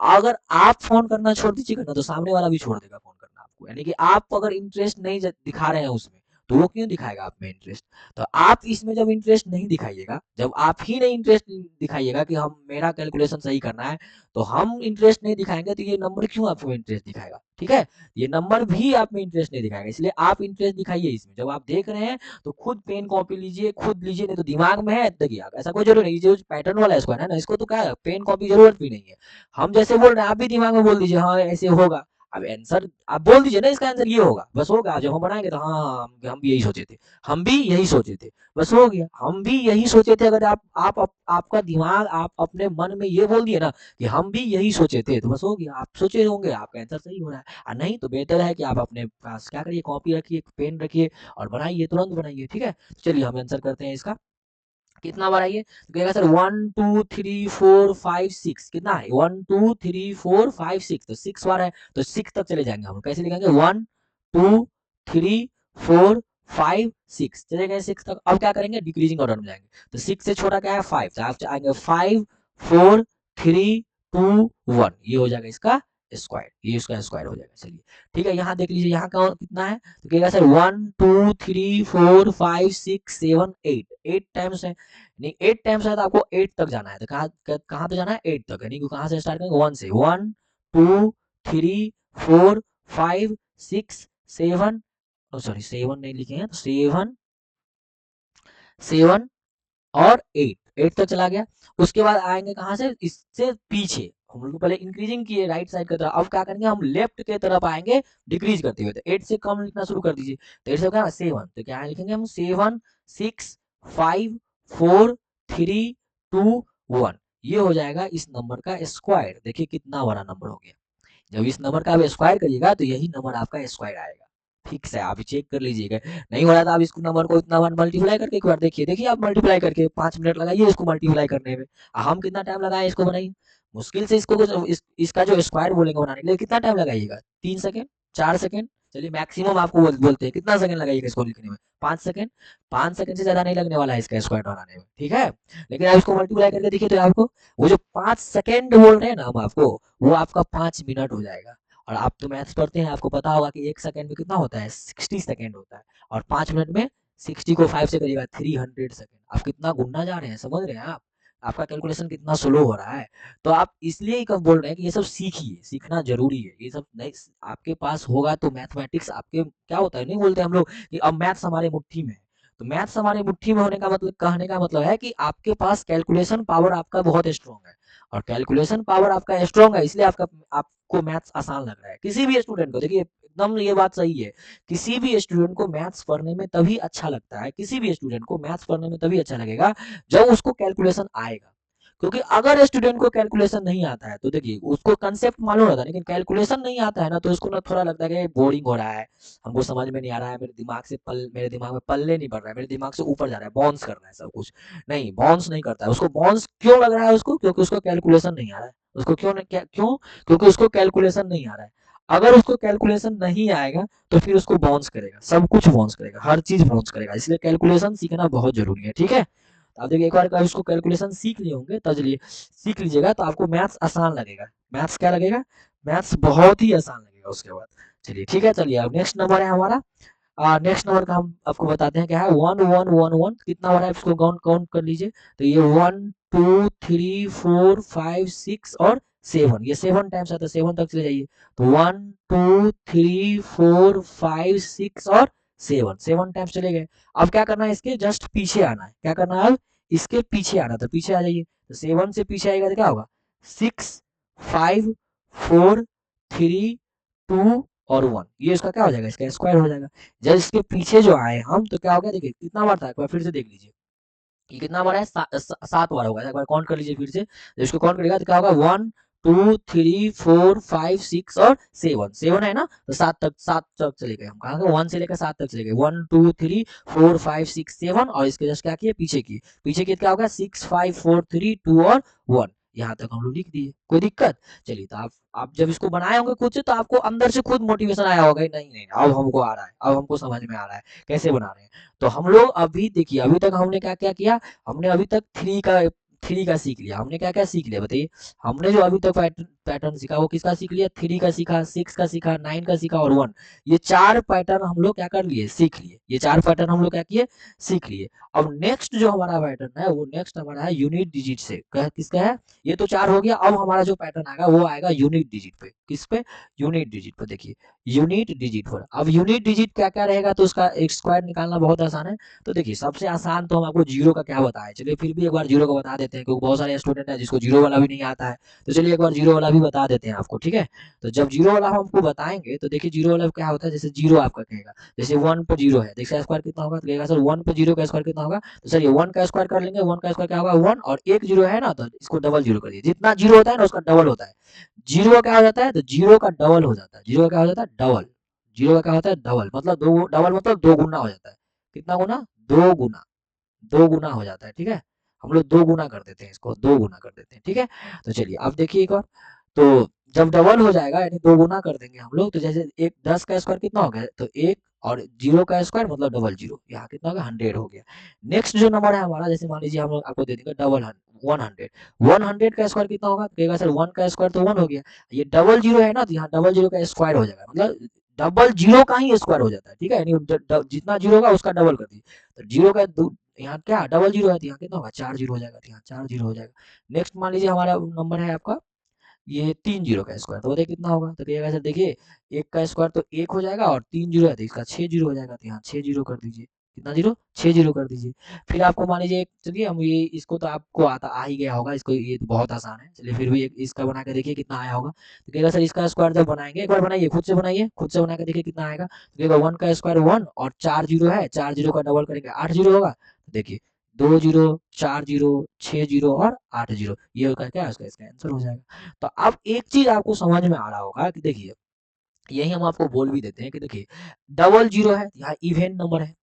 A: अगर आप फोन करना छोड़ दीजिएगा ना तो सामने वाला भी छोड़ देगा फोन करना आपको, यानी कि आप अगर इंटरेस्ट नहीं दिखा रहे हैं उसमें तो वो क्यों दिखाएगा आप में इंटरेस्ट। तो आप इसमें जब इंटरेस्ट नहीं दिखाइएगा, जब आप ही नहीं इंटरेस्ट दिखाइएगा कि हम मेरा कैलकुलेशन सही करना है, तो हम इंटरेस्ट नहीं दिखाएंगे तो ये नंबर क्यों आपको इंटरेस्ट दिखाएगा। ठीक है, ये नंबर भी आप में इंटरेस्ट नहीं दिखाएगा, इसलिए आप इंटरेस्ट दिखाइए इसमें। जब आप देख रहे हैं तो खुद पेन कॉपी लीजिए, खुद लीजिए, नहीं तो दिमाग में है देखिए ऐसा कोई जरूरी नहीं, जो पैटर्न वाला स्क्वायर है ना इसको तो क्या है पेन कॉपी जरूरत भी नहीं है। हम जैसे बोल रहे हैं आप भी दिमाग में बोल दीजिए हाँ ऐसे होगा। अब आंसर आप बोल दीजिए ना इसका आंसर ये होगा, बस होगा, जब हम बनाएंगे तो हाँ हम भी यही सोचे थे, हम भी यही सोचे थे, बस हो गया, हम भी यही सोचे थे। अगर आपका दिमाग आप अपने मन में ये बोल दिए ना कि हम भी यही सोचे थे, तो बस हो गया, आप सोचे होंगे आपका आंसर सही हो रहा है। और नहीं तो बेहतर है कि आप अपने पास क्या करिए, कॉपी रखिए, पेन रखिए और बनाइए, तुरंत बनाइए। ठीक है, चलिए हम आंसर करते हैं इसका, कितना बार आइए तो कहेगा सर 1 2 3 4 5 6, कितना है 1 2 3 4 5 6, तो 6 बार है तो 6 तक चले जाएंगे हम, कैसे लिखेंगे 1 2 3 4 5 6, चले गए 6 तक। अब क्या करेंगे डिक्रीजिंग ऑर्डर में जाएंगे, तो 6 से छोटा क्या है 5, तो आप आएंगे 5 4 3 2 1, ये हो जाएगा इसका स्क्वायर, ये इसका स्क्वायर हो जाएगा। चलिए ठीक है, यहाँ देख लीजिए यहाँ का कितना है, तो कहेगा सर 1 2 3 4 5 6 7 8, 8 टाइम्स है, नहीं 8 टाइम्स है तो आपको 8 तक जाना है, तो कहाँ कहाँ तक जाना है 8 तक, यानी कि कहाँ से स्टार्ट करेंगे 1 से, 1 2 3 4 5 6 7, सॉरी 7 नहीं लिखे हैं, तो 7 7 और 8, 8 तक चला गया। उसके बाद आएंगे कहाँ से, इससे पीछे हम लोग पहले इंक्रीजिंग किए राइट साइड की तरफ, अब क्या करेंगे हम लेफ्ट के तरफ आएंगे डिक्रीज करते हुए, तो 8 से कम लिखना शुरू कर दीजिए, तो 8 से क्या 7, तो क्या लिखेंगे हम 7 6 5 4 3 2 1, ये हो जाएगा इस नंबर का स्क्वायर। देखिए कितना बड़ा नंबर हो गया, जब इस नंबर का आप स्क्वायर करिएगा तो यही नंबर आपका स्क्वायर आएगा। ठीक से आप चेक कर लीजिएगा, नहीं हो रहा था आप इसको नंबर को इतना बार मल्टीप्लाई करके एक बार देखिए, देखिए आप मल्टीप्लाई करके 5 मिनट लगाइए इसको मल्टीप्लाई करने में, हम कितना टाइम लगाए इसको बनाइए, मुश्किल से इसको इसका जो स्क्वायर बोलेंगे बनाने के लिए कितना टाइम लगाइएगा, 3 सेकेंड 4 सेकेंड, चलिए मैक्सिमम आपको बोलते हैं कितना सेकंड लगाइएगा इसको लिखने में, 5 सेकंड, 5 सेकंड से ज्यादा नहीं लगने वाला है इसका स्क्वायर बनाने में। ठीक है, लेकिन आप इसको मल्टीप्लाई करके देखिए तो आपको वो जो 5 सेकंड बोल रहे हैं ना हम आपको, वो आपका 5 मिनट हो जाएगा। और आप तो मैथ्स पढ़ते हैं, आपको पता होगा कि 1 सेकंड में कितना होता है, 60 सेकंड होता है, और 5 मिनट में 60 को 5 से करिएगा 300 सेकंड। आप कितना गुणना जा रहे हैं, समझ रहे हैं आप, आपका कैलकुलेशन कितना स्लो हो रहा है। तो आप इसलिए ही कब बोल रहे हैं कि ये सब सीखिए, सीखना जरूरी है, ये सब नहीं आपके पास होगा तो मैथमेटिक्स आपके क्या होता है, नहीं बोलते हम लोग कि अब मैथ्स हमारे मुट्ठी में है। तो मैथ्स हमारे मुट्ठी में होने का मतलब, कहने का मतलब है कि आपके पास कैलकुलेशन पावर आपका बहुत स्ट्रांग है, और कैलकुलेशन पावर आपका स्ट्रांग है, इसलिए आपका आपको मैथ्स आसान लग रहा है। किसी भी स्टूडेंट को देखिए, एकदम ये बात सही है, किसी भी स्टूडेंट को मैथ्स पढ़ने में तभी अच्छा लगता है, किसी भी स्टूडेंट को मैथ्स पढ़ने में तभी अच्छा लगेगा जब उसको कैलकुलेशन आएगा। क्योंकि अगर स्टूडेंट को कैलकुलेशन नहीं आता है तो देखिए उसको कंसेप्ट मालूम रहता है, लेकिन कैलकुलेशन नहीं आता है ना, तो उसको ना थोड़ा लगता है कि बोरिंग हो रहा है, हमको समझ में नहीं आ रहा है, मेरे दिमाग में पल्ले नहीं पड़ रहा है, मेरे दिमाग से ऊपर जा रहा है, बाउंस कर रहा है सब कुछ। नहीं, बाउंस नहीं करता है, उसको बाउंस क्यों लग रहा है उसको, क्योंकि उसको कैलकुलेशन नहीं आ रहा है। उसको क्यों क्यों, क्योंकि उसको कैलकुलेशन नहीं आ रहा है। अगर उसको कैलकुलेशन नहीं आएगा तो फिर उसको बाउंस करेगा, सब कुछ बाउंस करेगा, हर चीज बाउंस करेगा, इसलिए कैलकुलेशन सीखना बहुत जरूरी है, ठीक है। तो आप देखिए, एक बार कभी उसको कैलकुलेशन सीख लिए होंगे तो चलिए सीख लीजिएगा, तो आपको मैथ्स आसान लगेगा। मैथ्स क्या लगेगा, मैथ्स बहुत ही आसान लगेगा उसके बाद। चलिए ठीक है, चलिए अब नेक्स्ट नंबर है हमारा। नेक्स्ट नंबर का हम आपको बताते हैं क्या है, 1111, कितना बार है इसको काउंट काउंट कर लीजिए। तो ये 1 2 3 4 5 6 और 7, ये 7 टाइम्स आता है, 7 तक चले जाइए। तो 1 2 3 4 5 6 और 7 टाइम्स चले गए। अब क्या करना है, इसके जस्ट पीछे आना है, क्या करना है अब, इसके पीछे आना, तो पीछे आ जाइए। तो 7 से पीछे आएगा तो क्या होगा, 6 5 4 3 2 और 1, ये इसका क्या हो जाएगा, इसका स्क्वायर हो जाएगा। जब इसके पीछे जो आए हम, तो क्या हो गया, देखिए कितना बार था, एक बार फिर से देख लीजिए, ये कितना बार है, 7 बार होगा, एक बार काउंट कर लीजिए फिर से। जब इसको काउंट करेगा तो क्या होगा, 1 2 3 4 5 6 और 7, है ना, तो 7 तक चले गए हम, कहाँ गए, 1 से लेकर 7 तक चले गए, 1 2 3 4 5 6 7, और इसके जस्ट क्या किए, पीछे किए, पीछे किए, क्या होगा, 6 5 4 3 2 और 1, यहाँ तक हम लोग लिख दिए, कोई दिक्कत। चलिए, तो आप जब इसको बनाए होंगे खुद से, तो आपको अंदर से खुद मोटिवेशन आया होगा, नहीं नहीं अब हमको आ रहा है, अब हमको समझ में आ रहा है कैसे बना रहे हैं। तो हम लोग अभी देखिए, अभी तक हमने क्या क्या किया, हमने अभी तक थ्री का सीख लिया, हमने क्या क्या सीख लिया बताइए। हमने जो अभी तक पैटर्न सीखा वो किसका सीख लिया, 3 का सीखा, 6 का सीखा, 9 का सीखा और 1, ये 4 पैटर्न हम लोग क्या कर लिए, सीख लिए, ये 4 पैटर्न हम लोग क्या किए, सीख लिए। अब नेक्स्ट जो हमारा पैटर्न है, वो नेक्स्ट हमारा है यूनिट डिजिट से, किसका है, ये तो 4 हो गया, अब हमारा जो पैटर्न आएगा वो आएगा यूनिट डिजिट पे, किस पे, यूनिट डिजिट पे। देखिए यूनिट डिजिट पर, अब यूनिट डिजिट क्या क्या रहेगा, तो उसका एक स्क्वायर निकालना बहुत आसान है। तो देखिए सबसे आसान तो हम आपको जीरो का क्या बताए, चलिए फिर भी एक बार जीरो का बता देते हैं, क्योंकि बहुत सारे स्टूडेंट हैं जिसको जीरो वाला भी नहीं आता है। तो चलिए एक बार जीरो वाला भी बता देते हैं आपको, ठीक है। तो जब जीरो वाला हम आपको बताएंगे तो देखिए जीरो वाला क्या होता है, जैसे जीरो आपका कहेगा, जैसे 1 पर जीरो है, देखिए स्क्वायर कितना होगा, तो कहेगा सर 1 पर जीरो का स्क्वायर कितना होगा, तो सर ये 1 का स्क्वायर कर लेंगे, 1 का स्क्वायर क्या होगा 1, और एक जीरो है ना, तो इसको डबल जीरो कर दिए, जितना जीरो होता है ना उसका डबल होता है। जीरो का क्या हो जाता है, तो जीरो का डबल हो जाता है, जीरो का क्या हो जाता है, डबल। जीरो का क्या होता है, डबल, मतलब दो, डबल मतलब दो गुना हो जाता है। कितना गुना, दो गुना, दो गुना हो जाता है, ठीक है। हम लोग दो गुना कर देते हैं, इसको दो गुना कर देते हैं, ठीक है। तो चलिए अब देखिए एक और, तो जब डबल हो जाएगा यानी दो गुना कर देंगे हम लोग, तो जैसे एक 10 का स्क्वायर कितना हो गया, तो एक, और जीरो का स्क्वायर मतलब डबल जीरो, यहाँ कितना होगा 100 हो गया। नेक्स्ट जो नंबर है हमारा, जैसे मान लीजिए हम लोग आपको दे देंगे डबल 100, 100 का स्क्वायर कितना होगा, तो कहेगा सर 1 का स्क्वायर तो 1 हो गया, ये डबल जीरो है ना, तो यहाँ डबल जीरो का स्क्वायर हो जाएगा, मतलब डबल जीरो का ही स्क्वायर हो जाता है, ठीक है, यानी जितना जीरो होगा उसका डबल कर दीजिए। तो जीरो का यहाँ क्या डबल जीरो है, तो यहाँ कितना होगा 4 जीरो हो जाएगा, तो यहाँ 4 जीरो हो जाएगा। नेक्स्ट मान लीजिए हमारा नंबर है आपका ये 3 जीरो का स्क्वायर, तो बताइए कितना होगा, तो कहिएगा सर देखिए एक का स्क्वायर तो एक हो जाएगा, और 3 जीरो है तो इसका 6 जीरो हो जाएगा, तो यहाँ 6 जीरो कर दीजिए, कितना जीरो, 6 जीरो कर दीजिए। फिर आपको मान लीजिए चलिए हम ये इसको तो आपको आता आ ही गया होगा, इसको ये तो बहुत आसान है, चलिए फिर भी एक इसका बना के देखिए कितना आया होगा। तो कहेगा सर इसका स्क्वायर जब बनाएंगे, एक बार बनाइए, खुद से बनाइए, खुद से बना के देखिए कितना आएगा। तो कहेगा 1 का स्क्वायर 1, और 4 जीरो है, 4 जीरो का डबल करेंगे 8 जीरो होगा। तो देखिए 2 जीरो, 4 जीरो, 6 जीरो और 8 जीरो, ये होकर क्या इसका इसका आंसर हो जाएगा। तो अब एक चीज आपको समझ में आ रहा होगा कि देखिए, यही हम आपको बोल भी देते हैं कि देखिए डबल जीरो है, यहाँ इवन नंबर है,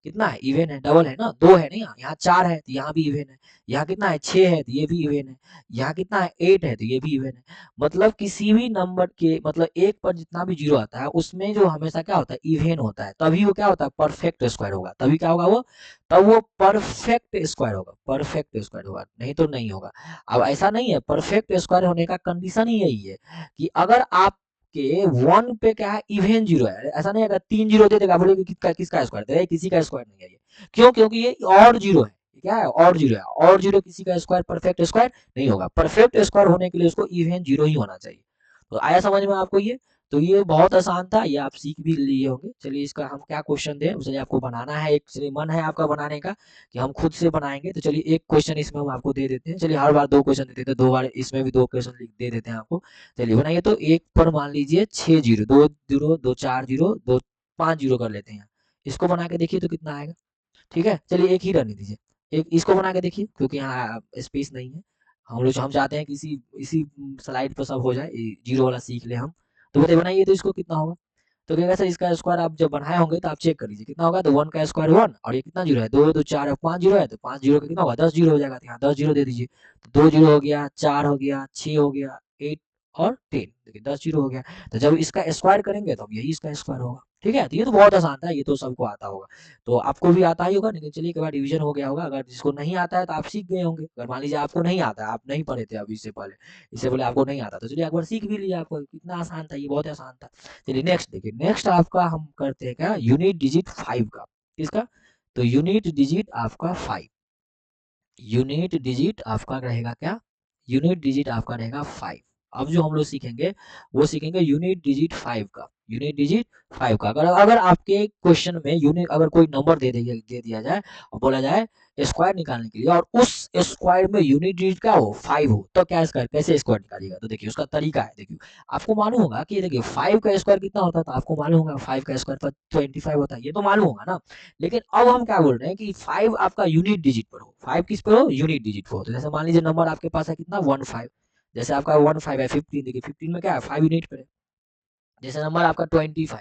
A: कितना है, इवन है, डबल है ना, दो है ना, यहाँ 4 है तो यहाँ भी इवन है, यहाँ कितना है 6 है तो ये भी इवन है, यहाँ कितना है 8 है तो ये भी इवन है। मतलब किसी भी नंबर के, मतलब एक पर जितना भी जीरो आता है उसमें जो हमेशा क्या होता है, इवन होता है, तभी वो क्या होता है, परफेक्ट स्क्वायर होगा, तभी क्या होगा वो, तब वो परफेक्ट स्क्वायर होगा, परफेक्ट स्क्वायर होगा, नहीं तो नहीं होगा। अब ऐसा नहीं है, परफेक्ट स्क्वायर होने का कंडीशन ही यही है कि अगर आप आपके 1 पे क्या है, इवन जीरो है। ऐसा नहीं है 3 जीरो दे देगा बोले किसका स्क्वायर दे, किसी का स्क्वायर नहीं है ये। क्यों? क्योंकि ये और जीरो है। क्या है? और जीरो है। और जीरो किसी का स्क्वायर परफेक्ट स्क्वायर नहीं होगा। परफेक्ट स्क्वायर होने के लिए उसको इवन जीरो ही होना चाहिए। तो आया समझ में आपको ये? तो ये बहुत आसान था, ये आप सीख भी लिए होंगे। चलिए इसका हम क्या क्वेश्चन दें, चलिए आपको बनाना है, एक चलिए मन है आपका बनाने का कि हम खुद से बनाएंगे। तो चलिए एक क्वेश्चन इसमें हम आपको दे देते हैं। चलिए हर बार 2 क्वेश्चन देते थे, 2 बार इसमें भी 2 क्वेश्चन दे देते हैं आपको। चलिए बनाइए। तो एक पर मान लीजिए 6 जीरो, 2 जीरो, 2 4 जीरो, 2 5 जीरो कर लेते हैं। इसको बना के देखिए तो कितना आएगा। ठीक है, चलिए एक ही रहने दीजिए। एक इसको बना के देखिए, क्योंकि यहाँ स्पेस नहीं है। हम चाहते हैं कि इसी इसी स्लाइड पर सब हो जाए, जीरो वाला सीख ले हम। तो बताइए बनाइए तो इसको कितना होगा। तो क्या सर, इसका स्क्वायर आप जब बनाए होंगे तो आप चेक कर लीजिए कितना होगा। तो 1 का स्क्वायर 1, और ये कितना जीरो है, 2 2 4 है, 5 जीरो है। तो 5 जीरो का कितना होगा, 10 जीरो हो जाएगा। तो यहाँ 10 जीरो दे दीजिए। तो 2 जीरो हो गया, 4 हो गया, 6 हो गया, 8 और 10। देखिए 10 जीरो हो गया। तो जब इसका स्क्वायर करेंगे तो यही इसका स्क्वायर होगा। ठीक है, तो ये तो बहुत आसान था, ये तो सबको आता होगा। तो आपको भी आता ही होगा। लेकिन चलिए एक बार रिवीजन हो गया होगा। अगर जिसको नहीं आता है तो आप सीख गए होंगे। अगर मान लीजिए आपको नहीं आता है, आप नहीं पढ़े थे अभी इससे पहले आपको नहीं आता, तो चलिए एक बार सीख भी लिया। आपको कितना आसान था, ये बहुत आसान था। चलिए नेक्स्ट देखिए। नेक्स्ट आपका हम करते हैं क्या, यूनिट डिजिट 5 का। किसका? तो यूनिट डिजिट आपका 5। यूनिट डिजिट आपका रहेगा क्या, यूनिट डिजिट आपका रहेगा 5। अब जो हम लोग सीखेंगे वो सीखेंगे यूनिट डिजिट 5 का। यूनिट डिजिट 5 का अगर अगर आपके क्वेश्चन में यूनिट अगर कोई नंबर दे दिया जाए और बोला जाए स्क्वायर निकालने के लिए, और उस स्क्वायर में यूनिट डिजिट क्या हो, 5 हो, तो क्या स्क्वायर कैसे स्क्वायर निकालिएगा। तो देखिए उसका तरीका है। देखिए आपको मालूम होगा कि देखिए 5 का स्क्वायर कितना होता है। तो आपको मालूम होगा 5 का स्क्वायर 25 होता है, ये तो मालूम होगा ना। लेकिन अब हम क्या बोल रहे हैं कि 5 आपका यूनिट डिजिट पर हो। 5 किस पर हो, यूनिट डिजिट पर हो। तो जैसे मान लीजिए नंबर आपके पास है कितना, 15। जैसे आपका 15 है, 15 देखिए 15 में क्या है, 5 यूनिट पर है। जैसे नंबर आपका 25,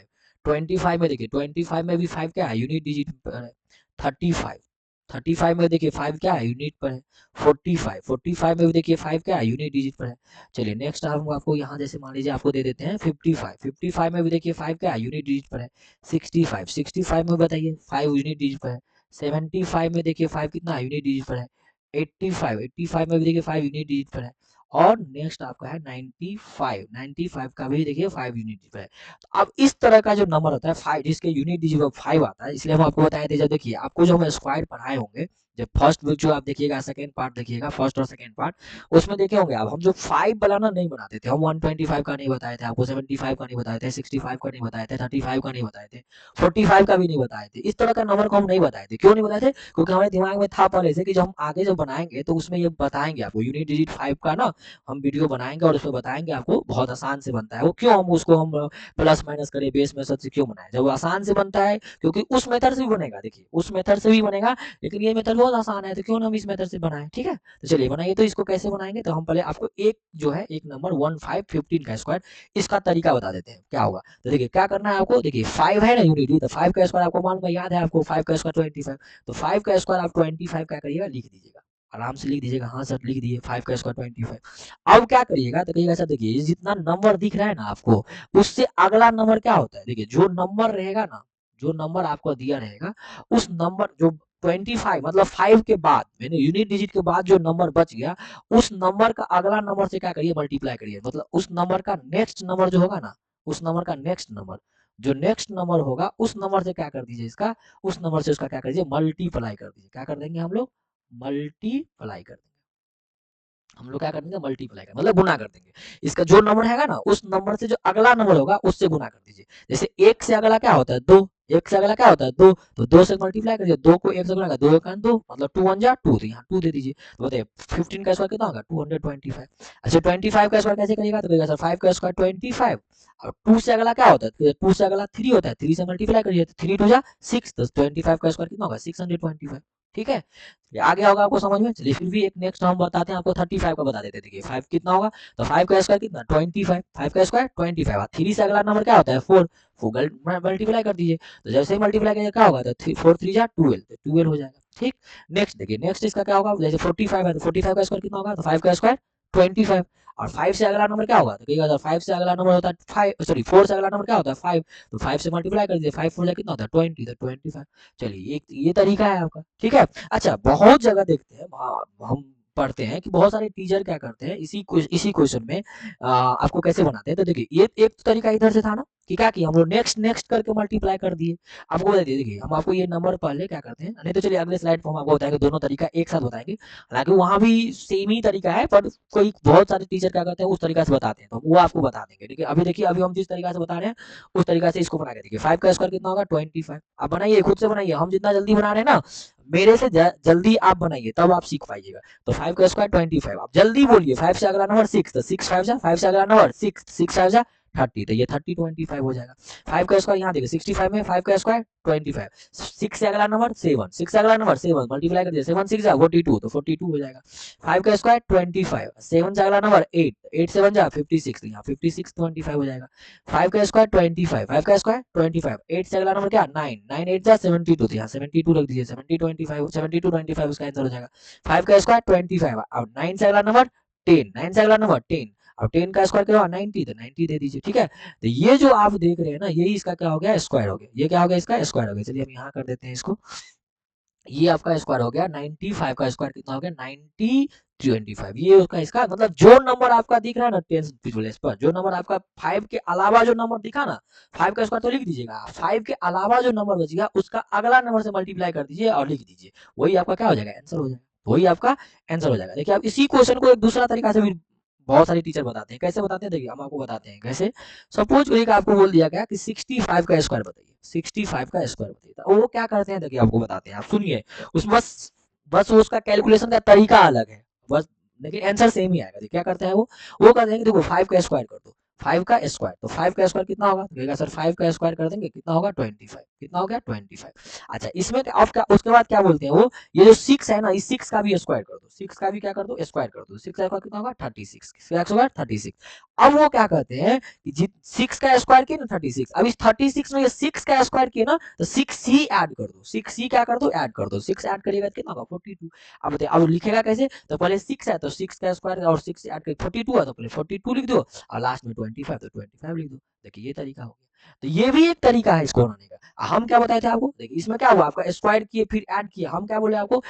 A: 25 में देखिए 25 में भी 5 क्या है, यूनिट डिजिट पर है। 35, 35 में देखिए 5 क्या है, यूनिट पर है। 45, 45 में भी देखिए 5 क्या है, यूनिट डिजिट पर है। चलिए नेक्स्ट हम आपको यहाँ जैसे मान लीजिए आपको दे देते हैं 55, 55 में भी देखिए 5 क्या है, यूनिट डिजिट पर है। 65, 65 में बताइए 5 यूनिट डिजिट पर है। 75 में देखिए 5 कितना है, यूनिट डिजिट पर है। 85, 85 में भी देखिए 5 यूनिट डिजिट पर है। और नेक्स्ट आपका है 95, 95 का भी देखिए 5 यूनिट पर है। तो अब इस तरह का जो नंबर होता है 5, जिसके यूनिट डिजिट 5 आता है, इसलिए हम आपको बताए थे। जब देखिए आपको जो हम स्क्वायर पढ़ाए होंगे, जब फर्स्ट जो आप देखिएगा, सेकंड पार्ट देखिएगा, फर्स्ट और सेकंड पार्ट, उसमें देखे होंगे आप, हम जो 5 बनाना नहीं बनाते थे। हम 125 का नहीं बताए थे आपको, 75 का नहीं बताए थे, 65 का नहीं बताए थे, 35 का नहीं बताए थे, 45 का भी नहीं बताए थे। इस तरह का नंबर को हम नहीं बताए थे। क्यों नहीं बताए थे? क्योंकि हमारे दिमाग में था पहले से कि जब हम आगे जब बनाएंगे तो उसमें ये बताएंगे आपको यूनिट डिजिट 5 का ना, हम वीडियो बनाएंगे और उसमें बताएंगे आपको बहुत आसान से बनता है वो। क्यों हम उसको हम प्लस माइनस करें, बेस मेथड से क्यों बनाए, जब वो आसान से बनता है। क्योंकि उस मेथड से भी बनेगा, देखिए उस मेथड से भी बनेगा, लेकिन ये मेथड बहुत आसान है, तो क्यों ना हम इस मेथड से बनाएं। ठीक है, तो चलिए बनाइए। तो इसको कैसे बनाएंगे, तो हम पहले आपको एक जो है एक नंबर 15 का स्क्वायर, इसका तरीका बता देते हैं क्या होगा। तो देखिए क्या करना है आपको, देखिए 5 है ना यूनिट, तो 5 का स्क्वायर आपको मालूम है, याद है आपको, 5 का स्क्वायर 25। तो 5 का स्क्वायर आप 25 क्या करिएगा, लिख दीजिएगा, आराम से लिख दीजिएगा। हाँ सर लिख दिए 5 का स्क्वायर 25। अब क्या करिएगा, तो कहिएगा सर देखिए जितना नंबर दिख रहा है ना आपको, उससे अगला नंबर क्या होता है। देखिए जो नंबर रहेगा ना, जो नंबर आपको दिया रहेगा, उस नंबर जो 25 मतलब 5 के बाद मैंने यूनिट डिजिट के बाद जो नंबर बच गया, उस नंबर का अगला नंबर से क्या करिए, मल्टीप्लाई करिए। मतलब उस नंबर का नेक्स्ट नंबर जो होगा ना, उस नंबर का नेक्स्ट नंबर, जो नेक्स्ट नंबर होगा उस नंबर से क्या कर दीजिए, इसका उस नंबर से उसका क्या कर दीजिए, मल्टीप्लाई कर दीजिए। क्या कर देंगे हम लोग, मल्टीप्लाई कर देंगे। हम लोग क्या कर देंगे, मल्टीप्लाई कर मतलब गुना कर देंगे। इसका जो नंबर है ना, उस नंबर से जो अगला नंबर होगा उससे गुना कर दीजिए। जैसे एक से अगला क्या होता है, दो। एक से अगला क्या होता है, दो। तो दो से मल्टीप्लाई करिए, दो को एक से गुना कर, दो एक दो, मतलब 2 1 जा 2, तो यहाँ 2 दे दीजिए। तो बताइए 15 का स्क्वायर कितना होगा, 225। अच्छा 25 का स्क्वायर कैसे करिएगा, तो कहिएगा सर 5 का स्क्वायर 25, और 2 से अगला क्या होता है, 2 से अगला 3 होता है, 3 से मल्टीप्लाई करिए, तो 3 2 जा 6, तो 25 का स्क्वायर कितना होगा, 625। ठीक है, आ गया होगा आपको समझ में। चलिए फिर भी एक नेक्स्ट हम बताते हैं आपको, 35 का बता देते हैं। देखिए 5 कितना होगा, तो 5 का स्क्वायर कितना, 25, 5 का स्क्वायर 25, 3 से अगला नंबर क्या होता है, 4, 4 मल्टीप्लाई कर दीजिए। तो जैसे ही मल्टीप्लाई करिए क्या होगा, तो 4 3 जा 12, तो 12 हो जाएगा। ठीक, नेक्स्ट देखिए, नेक्स्ट इसका क्या होगा, जैसे 45 है तो 45 का स्क्वायर कितना होगा, तो 5 का स्क्वायर 25, और 5 से अगला नंबर क्या होगा, तो कहिएगा 5 से अगला नंबर होता है 5, सॉरी 4 से अगला नंबर क्या होता है 5, तो 5 से मल्टीप्लाई कर दीजिए, 5 4 जा कितना होता है 20, तो 25। चलिए ये तरीका है आपका। ठीक है, अच्छा बहुत जगह देखते हैं हम पढ़ते हैं कि बहुत सारे टीचर क्या करते हैं इसी क्वेश्चन में आपको कैसे बनाते हैं। तो देखिए ये एक तो तरीका इधर से था ना कि क्या किया हम लोग नेक्स्ट नेक्स्ट करके मल्टीप्लाई कर दिए। आपको बता दिए देखिए हम आपको ये नंबर पहले क्या करते हैं, नहीं तो चलिए अगले स्लाइड पर हम आपको बताएंगे दोनों तरीका एक साथ बताएंगे। हालांकि वहां भी सेम ही तरीका है पर कोई बहुत सारे टीचर क्या करते हैं उस तरीका से बताते हैं, तो वो आपको बता देंगे। ठीक है अभी देखिए अभी हम जिस तरीका से बता रहे हैं उस तरीका से इसको बना के देखिए। 5 का स्क्वायर कितना होगा 25। आप बनाइए खुद से बनाइए, हम जितना जल्दी बना रहे हैं ना मेरे से जल्दी आप बनाइए तब आप सीख पाइएगा। तो 5 का स्क्वायर 25, आप जल्दी बोलिए। 5 से अगला नंबर 6, तो 6 5 जा, 5 से अगला नंबर 6, 6 5 जा 30, तो ये 30 25 हो जाएगा। 5 का स्क्वायर यहाँ देखिए 65 में 5 का स्क्वायर 25, 6 से अगला नंबर 7, 6 से अगला नंबर 7 मल्टीप्लाई कर दिया 7 6 जा 42, तो 42 हो जाएगा। 5 का स्क्वायर 25, 7 से अगला नंबर 8, 8 7 जा 56, तो यहाँ 56 25 हो जाएगा। 5 का स्क्वायर 25, 5 का स्क्वायर 25, 8 से अगला नंबर क्या 9, 9 8 जा 72, तो यहाँ 72 रख दीजिए 70 25, 72 25 उसका आंसर हो जाएगा। 5 का स्क्वायर 25, अब 9 से अगला नंबर 10, 9 से अगला नंबर 10, अब 10 का स्क्वायर क्या हुआ 90, तो 90 दे दीजिए। ठीक है तो ये जो आप देख रहे हैं ना यही इसका क्या हो गया स्क्वायर हो गया, ये क्या हो गया इसका स्क्वायर हो गया। चलिए हम यहाँ कर देते हैं इसको, ये आपका स्क्वायर हो गया 95 का स्क्वायर कितना हो गया 90 25, ये उसका इसका मतलब जो नंबर आपका दिख रहा है ना 10 प्लेस पर, जो नंबर आपका 5 के अलावा जो नंबर दिखा ना 5 का स्क्वायर तो लिख दीजिएगा, 5 के अलावा जो नंबर बचेगा उसका अगला नंबर से मल्टीप्लाई कर दीजिए और लिख दीजिए, वही आपका क्या हो जाएगा आंसर हो जाएगा, वही आपका आंसर हो जाएगा। देखिए आप इसी क्वेश्चन को एक दूसरा तरीका से भी बहुत सारे टीचर बताते हैं, कैसे बताते हैं देखिए हम आपको बताते हैं कैसे। सपोज करिए कि आपको बोल दिया गया कि 65 का स्क्वायर बताइए, 65 का स्क्वायर बताइए, तो वो क्या करते हैं देखिए आपको बताते हैं, आप सुनिए। उस बस बस उसका कैलकुलेशन का तरीका अलग है बस, लेकिन आंसर सेम ही आएगा। देखिए क्या करते हैं वो कहते हैं कि देखो 5 का स्क्वायर कर दो, 5 का स्क्वायर, तो 5 का स्क्वायर कितना होगा, तो सर 5 का स्क्वायर कर देंगे कितना होगा 25, कितना हो गया 25। अच्छा इसमें क्या उसके बाद क्या बोलते हैं वो, ये जो 6 है ना इस 6 का भी स्क्वायर कर दो, 6 का भी क्या कर दो स्क्वायर कर दो, 6 का स्क्वायर कितना होगा 36, 6 का स्क्वायर 36। अब वो क्या कहते हैं कि 6 का स्क्वायर किया ना 36, अब इस 36 में ये 6 का स्क्वायर किया ना तो 6 ही ऐड कर दो, 6 ही क्या कर दो ऐड कर दो, 6 ऐड करिएगा तो कितना होगा 42। अब बताइए अब लिखेगा कैसे, तो पहले 6 है तो 6 का स्क्वायर और 6 ऐड करके 42 है तो पहले 42 लिख दो और लास्ट में 25 तो 25 लिख दो। देखिए ये तरीका हो गया, तो ये भी एक तरीका है इसको बनाने का। हम क्या बताए थे आपको, देखिए इसमें क्या हुआ आपका स्क्वायर किए फिर ऐड किए, हम क्या बोले आपको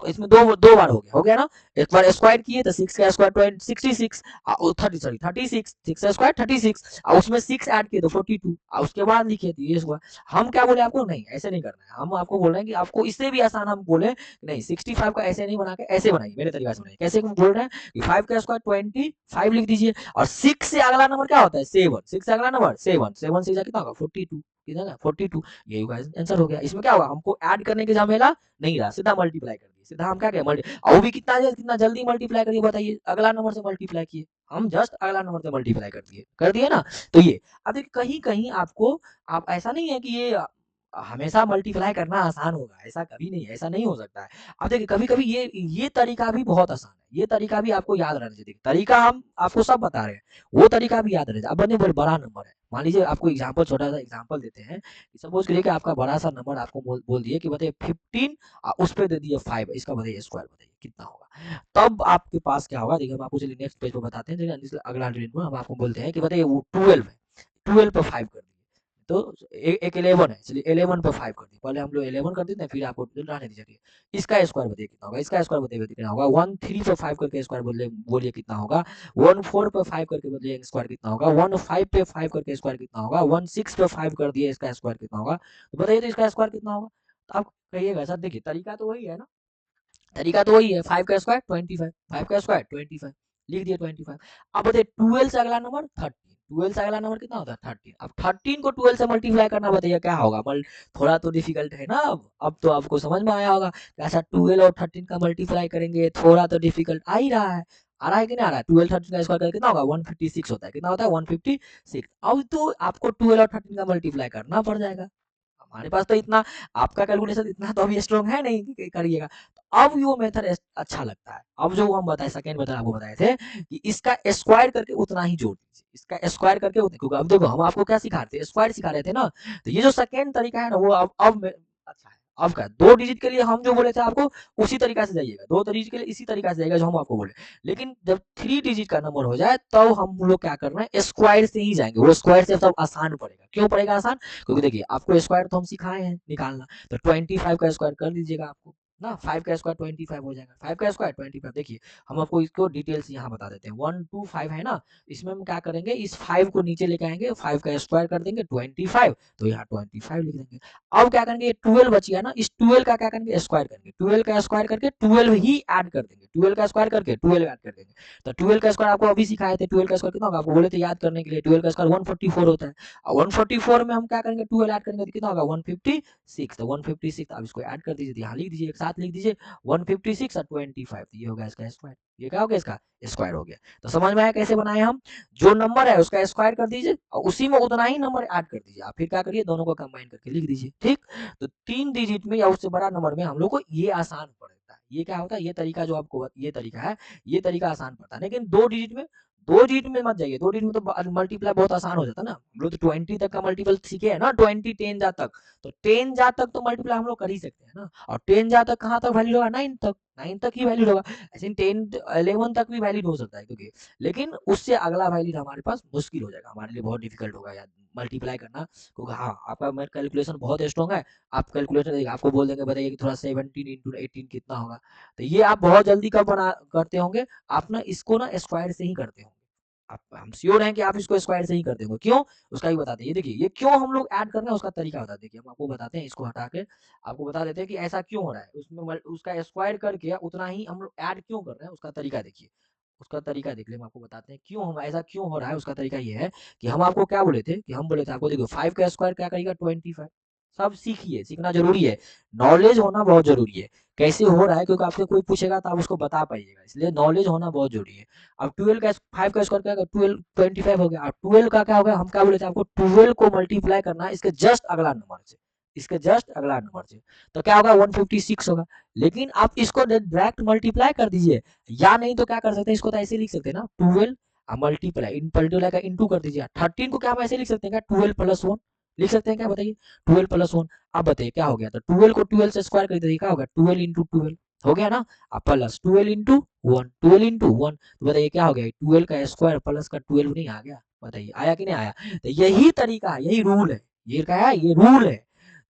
A: इसमें दो बार हो गया ना, एक बार स्क्वायर किए तो 6 का स्क्वायर 66, 36, 6 का स्क्वायर 36 और उसमें 6 ऐड किए तो 42 और उसके बाद लिखे तो ये हुआ। हम क्या बोले आपको, नहीं ऐसे नहीं करना है, हम आपको बोल रहे हैं कि आपको इससे भी आसान हम बोले नहीं 65 का ऐसे नहीं बना के ऐसे बनाइए, मेरे तरीके से बनाइए। कैसे बोल रहे हैं कि 5 का स्क्वायर 25 लिख दीजिए और 6 से अगला नंबर क्या होता है 7, 6 से अगला नंबर 7, 7 से कितना होगा 42, कितना 42, यही होगा आंसर हो गया। इसमें क्या हुआ हमको ऐड करने की झमेला नहीं रहा, सीधा मल्टीप्लाई कर दिए, सीधा हम क्या करें और भी कितना जल्दी मल्टीप्लाई करिए बताइए, अगला नंबर से मल्टीप्लाई किए, हम जस्ट अगला नंबर से मल्टीप्लाई कर दिए ना। तो ये अब देखिए कहीं कहीं आपको, आप ऐसा नहीं है कि ये हमेशा मल्टीप्लाई करना आसान होगा, ऐसा कभी नहीं, ऐसा नहीं हो सकता है। अब देखिए कभी कभी ये तरीका भी बहुत आसान है, ये तरीका भी आपको याद रहना चाहिए। तरीका हम आपको सब बता रहे हैं, वो तरीका भी याद रहना चाहिए। अब बने बड़ा नंबर है, मान लीजिए आपको एग्जाम्पल छोटा सा एग्जाम्पल देते हैं, सपोज करिए कि आपका बड़ा सा नंबर आपको बोल दिए कि बताइए 15 उस पर दे दिए 5, इसका बताइए स्क्वायर बताइए कितना होगा। तब आपके पास क्या होगा देखिए हम आपको चलिए नेक्स्ट पेज पर बताते हैं, अगला रीडिंग में हम आपको बोलते हैं कि बताइए वो 12 है, 12 पर 5 कर दिए, तो एक 11 है, चलिए 11 पर 5 कर दिए, पहले हम लोग 11 कर देते हैं फिर आपको रहने दीजिए। इसका स्क्वायर बताइए कितना होगा, इसका स्क्वायर बताइए कितना होगा, 13 पर 5 करके स्क्वायर बोलिए कितना होगा, 14 पर 5 करके बोलिए स्क्वायर कितना होगा, 15 पे 5 करके स्क्वायर कितना होगा, 16 पे 5 कर दिए इसका स्क्वायर कितना होगा, तो बताइए तो इसका स्क्वायर कितना होगा। तो आप कहिएगा सर देखिए तरीका तो वही है ना, तरीका तो वही है, 5 का स्क्वायर 25, 5 का स्क्वायर 25 लिख दिए 25। अब बताइए 12 से अगला नंबर 13, 12 से अगला नंबर कितना होता है 13, अब 13 को 12 से मल्टीप्लाई करना बताइए क्या होगा, थोड़ा तो डिफिकल्ट है ना। अब तो आपको समझ में आया होगा ऐसा 12 और 13 का मल्टीप्लाई करेंगे, थोड़ा तो डिफिकल्ट आ ही रहा है, आ रहा है कि नहीं आ रहा है। 12 13 का स्क्वायर करके कितना होगा 156 होता है, कितना होता है 156। अब तो आपको 12 और 13 का मल्टीप्लाई करना पड़ जाएगा, हमारे पास तो इतना, आपका कैलकुलेशन इतना तो अभी स्ट्रॉन्ग है नहीं कि करिएगा। तो अब वो मेथड अच्छा लगता है, अब जो हम बताए सेकेंड मेथड आपको बताए थे कि इसका स्क्वायर करके उतना ही जोड़ दीजिए, इसका स्क्वायर करके उतना, क्योंकि अब देखो हम आपको क्या सिखा रहे थे स्क्वायर सिखा रहे थे ना, तो ये जो सेकेंड तरीका है ना वो अच्छा है। अब का 2 डिजिट के लिए हम जो बोले थे आपको उसी तरीका से जाइएगा, 2 डिजिट के लिए इसी तरीका से जाइएगा जो हम आपको बोले, लेकिन जब 3 डिजिट का नंबर हो जाए तब हम लोग क्या करना है स्क्वायर से ही जाएंगे, वो स्क्वायर से सब आसान पड़ेगा। क्यों पड़ेगा आसान, क्योंकि देखिए आपको स्क्वायर तो हम सिखाए हैं निकालना, तो 25 का स्क्वायर कर लीजिएगा आपको, ना, 5 का स्क्वायर 25 हो जाएगा, 5 का स्क्वायर 25। देखिए हम आपको इसको डिटेल्स यहाँ बता देते हैं, 1 2 5 है ना, इसमें हम क्या करेंगे, इस 5 को नीचे लेके आएंगे, 5 का स्क्वायर कर देंगे 25, तो यहाँ 25 लिख देंगे। अब क्या करेंगे, ये 12 बच गया ना, इस 12 का क्या करेंगे, स्क्वायर करेंगे, 12 का स्क्वायर करके 12 ही ऐड कर देंगे, 12 का स्क्वायर करके 12 ऐड कर देंगे। तो 12 का स्क्वायर आपको अभी सिखाए थे, 12 का स्क्वायर कितना होगा, आपको बोले थे याद करने के लिए, 12 का स्क्वायर 144 होता है। और 144 में हम क्या करेंगे, 12 ऐड करेंगे तो कितना होगा, 156। तो 156 अब इसको ऐड कर दीजिए, तो यहाँ लिख दीजिए, एक साथ लिख दीजिए 156 और 25, तो ये हो गया इसका स्क्वायर। ये क्या हो गया, इसका स्क्वायर हो गया। तो समझ में आया कैसे बनाए हम, जो नंबर है उसका स्क्वायर कर दीजिए और उसी में उतना ही नंबर ऐड कर दीजिए, आप फिर क्या करिए, दोनों को कंबाइन करके लिख दीजिए, ठीक। तो 3 डिजिट में या उससे बड़ा नंबर में हम लोग को ये आसान पड़ता है, ये क्या होता है, ये तरीका जो आपको ये तरीका है, ये तरीका आसान पड़ता है। लेकिन 2 डिजिट में मत जाइए, 2 डिजिट में तो मल्टीप्लाई बहुत आसान हो जाता है ना, हम लोग तो 20 तक का मल्टीपल सीखे है ना, 20 10 जा तक, तो 10 जा तक तो मल्टीप्लाई हम लोग कर ही सकते हैं ना। और 10 जा तक कहाँ तक वैलिड होगा, 9 तक, 9 तक ही वैलिड होगा। ऐसे 10 11 तक भी वैलिड हो सकता है, क्योंकि लेकिन उससे अगला वैलिड हमारे पास मुश्किल हो जाएगा, हमारे लिए बहुत डिफिकल्ट होगा यार मल्टीप्लाई करना, क्योंकि हाँ आपका मेरा कैलकुलेशन बहुत स्ट्रॉन्ग है। आप कैलकुलेटर आपको बोल देंगे, बताइए कि थोड़ा 17 इंटू 18 कितना होगा, तो ये आप बहुत जल्दी कब बना करते होंगे, आप ना इसको ना स्क्वायर से ही करते होंगे। आप हम श्योर हैं कि आप इसको स्क्वायर से ही करते होंगे, क्यों, उसका भी बताते हैं। ये देखिए ये क्यों हम लोग ऐड कर रहे हैं, उसका तरीका बता देखिए, हम आपको बताते हैं, इसको हटा के आपको बता देते हैं कि ऐसा क्यों हो रहा है, उसमें उसका स्क्वायर करके उतना ही हम लोग ऐड क्यों कर रहे हैं, उसका तरीका देखिए। उसका तरीका देख ले, हम आपको बताते हैं क्यों हम ऐसा क्यों हो रहा है। उसका तरीका ये है कि हम आपको क्या बोले थे, कि हम बोले थे आपको, देखो 5 का स्क्वायर क्या करेगा, 25। सब सीखिए, सीखना जरूरी है, नॉलेज होना बहुत जरूरी है, कैसे हो रहा है, क्योंकि आपसे कोई पूछेगा तो आप उसको बता पाइएगा, इसलिए नॉलेज होना बहुत जरूरी है। अब 12 का 5 का स्क्वायर क्या होगा, 12 25 हो गया। अब 12 का क्या होगा, हम क्या बोले थे आपको, 12 को मल्टीप्लाई करना है इसके जस्ट अगला नंबर से, इसके जस्ट अगला नंबर से, तो क्या होगा 156 होगा। लेकिन आप इसको डायरेक्ट मल्टीप्लाई कर दीजिए, या नहीं तो क्या कर सकते हैं, इसको तो ऐसे लिख सकते हैं ना, 12 मल्टीप्लाई मल्टीप्लाई का इंटू कर दीजिए। 13 को क्या हम ऐसे लिख सकते हैं क्या, 12+1 लिख सकते हैं क्या, बताइए 12+1। अब बताइए क्या हो गया, तो 12 को 12 से स्क्वायर कर दीजिए, क्या होगा 12 इंटू 12 हो गया ना, अब प्लस 12 इंटू 1, 12 इंटू 1, तो बताइए क्या हो गया, 12 का स्क्वायर प्लस का 12 नहीं आ गया, बताइए आया कि नहीं आया। तो यही तरीका है, यही रूल है, ये क्या है, ये रूल है।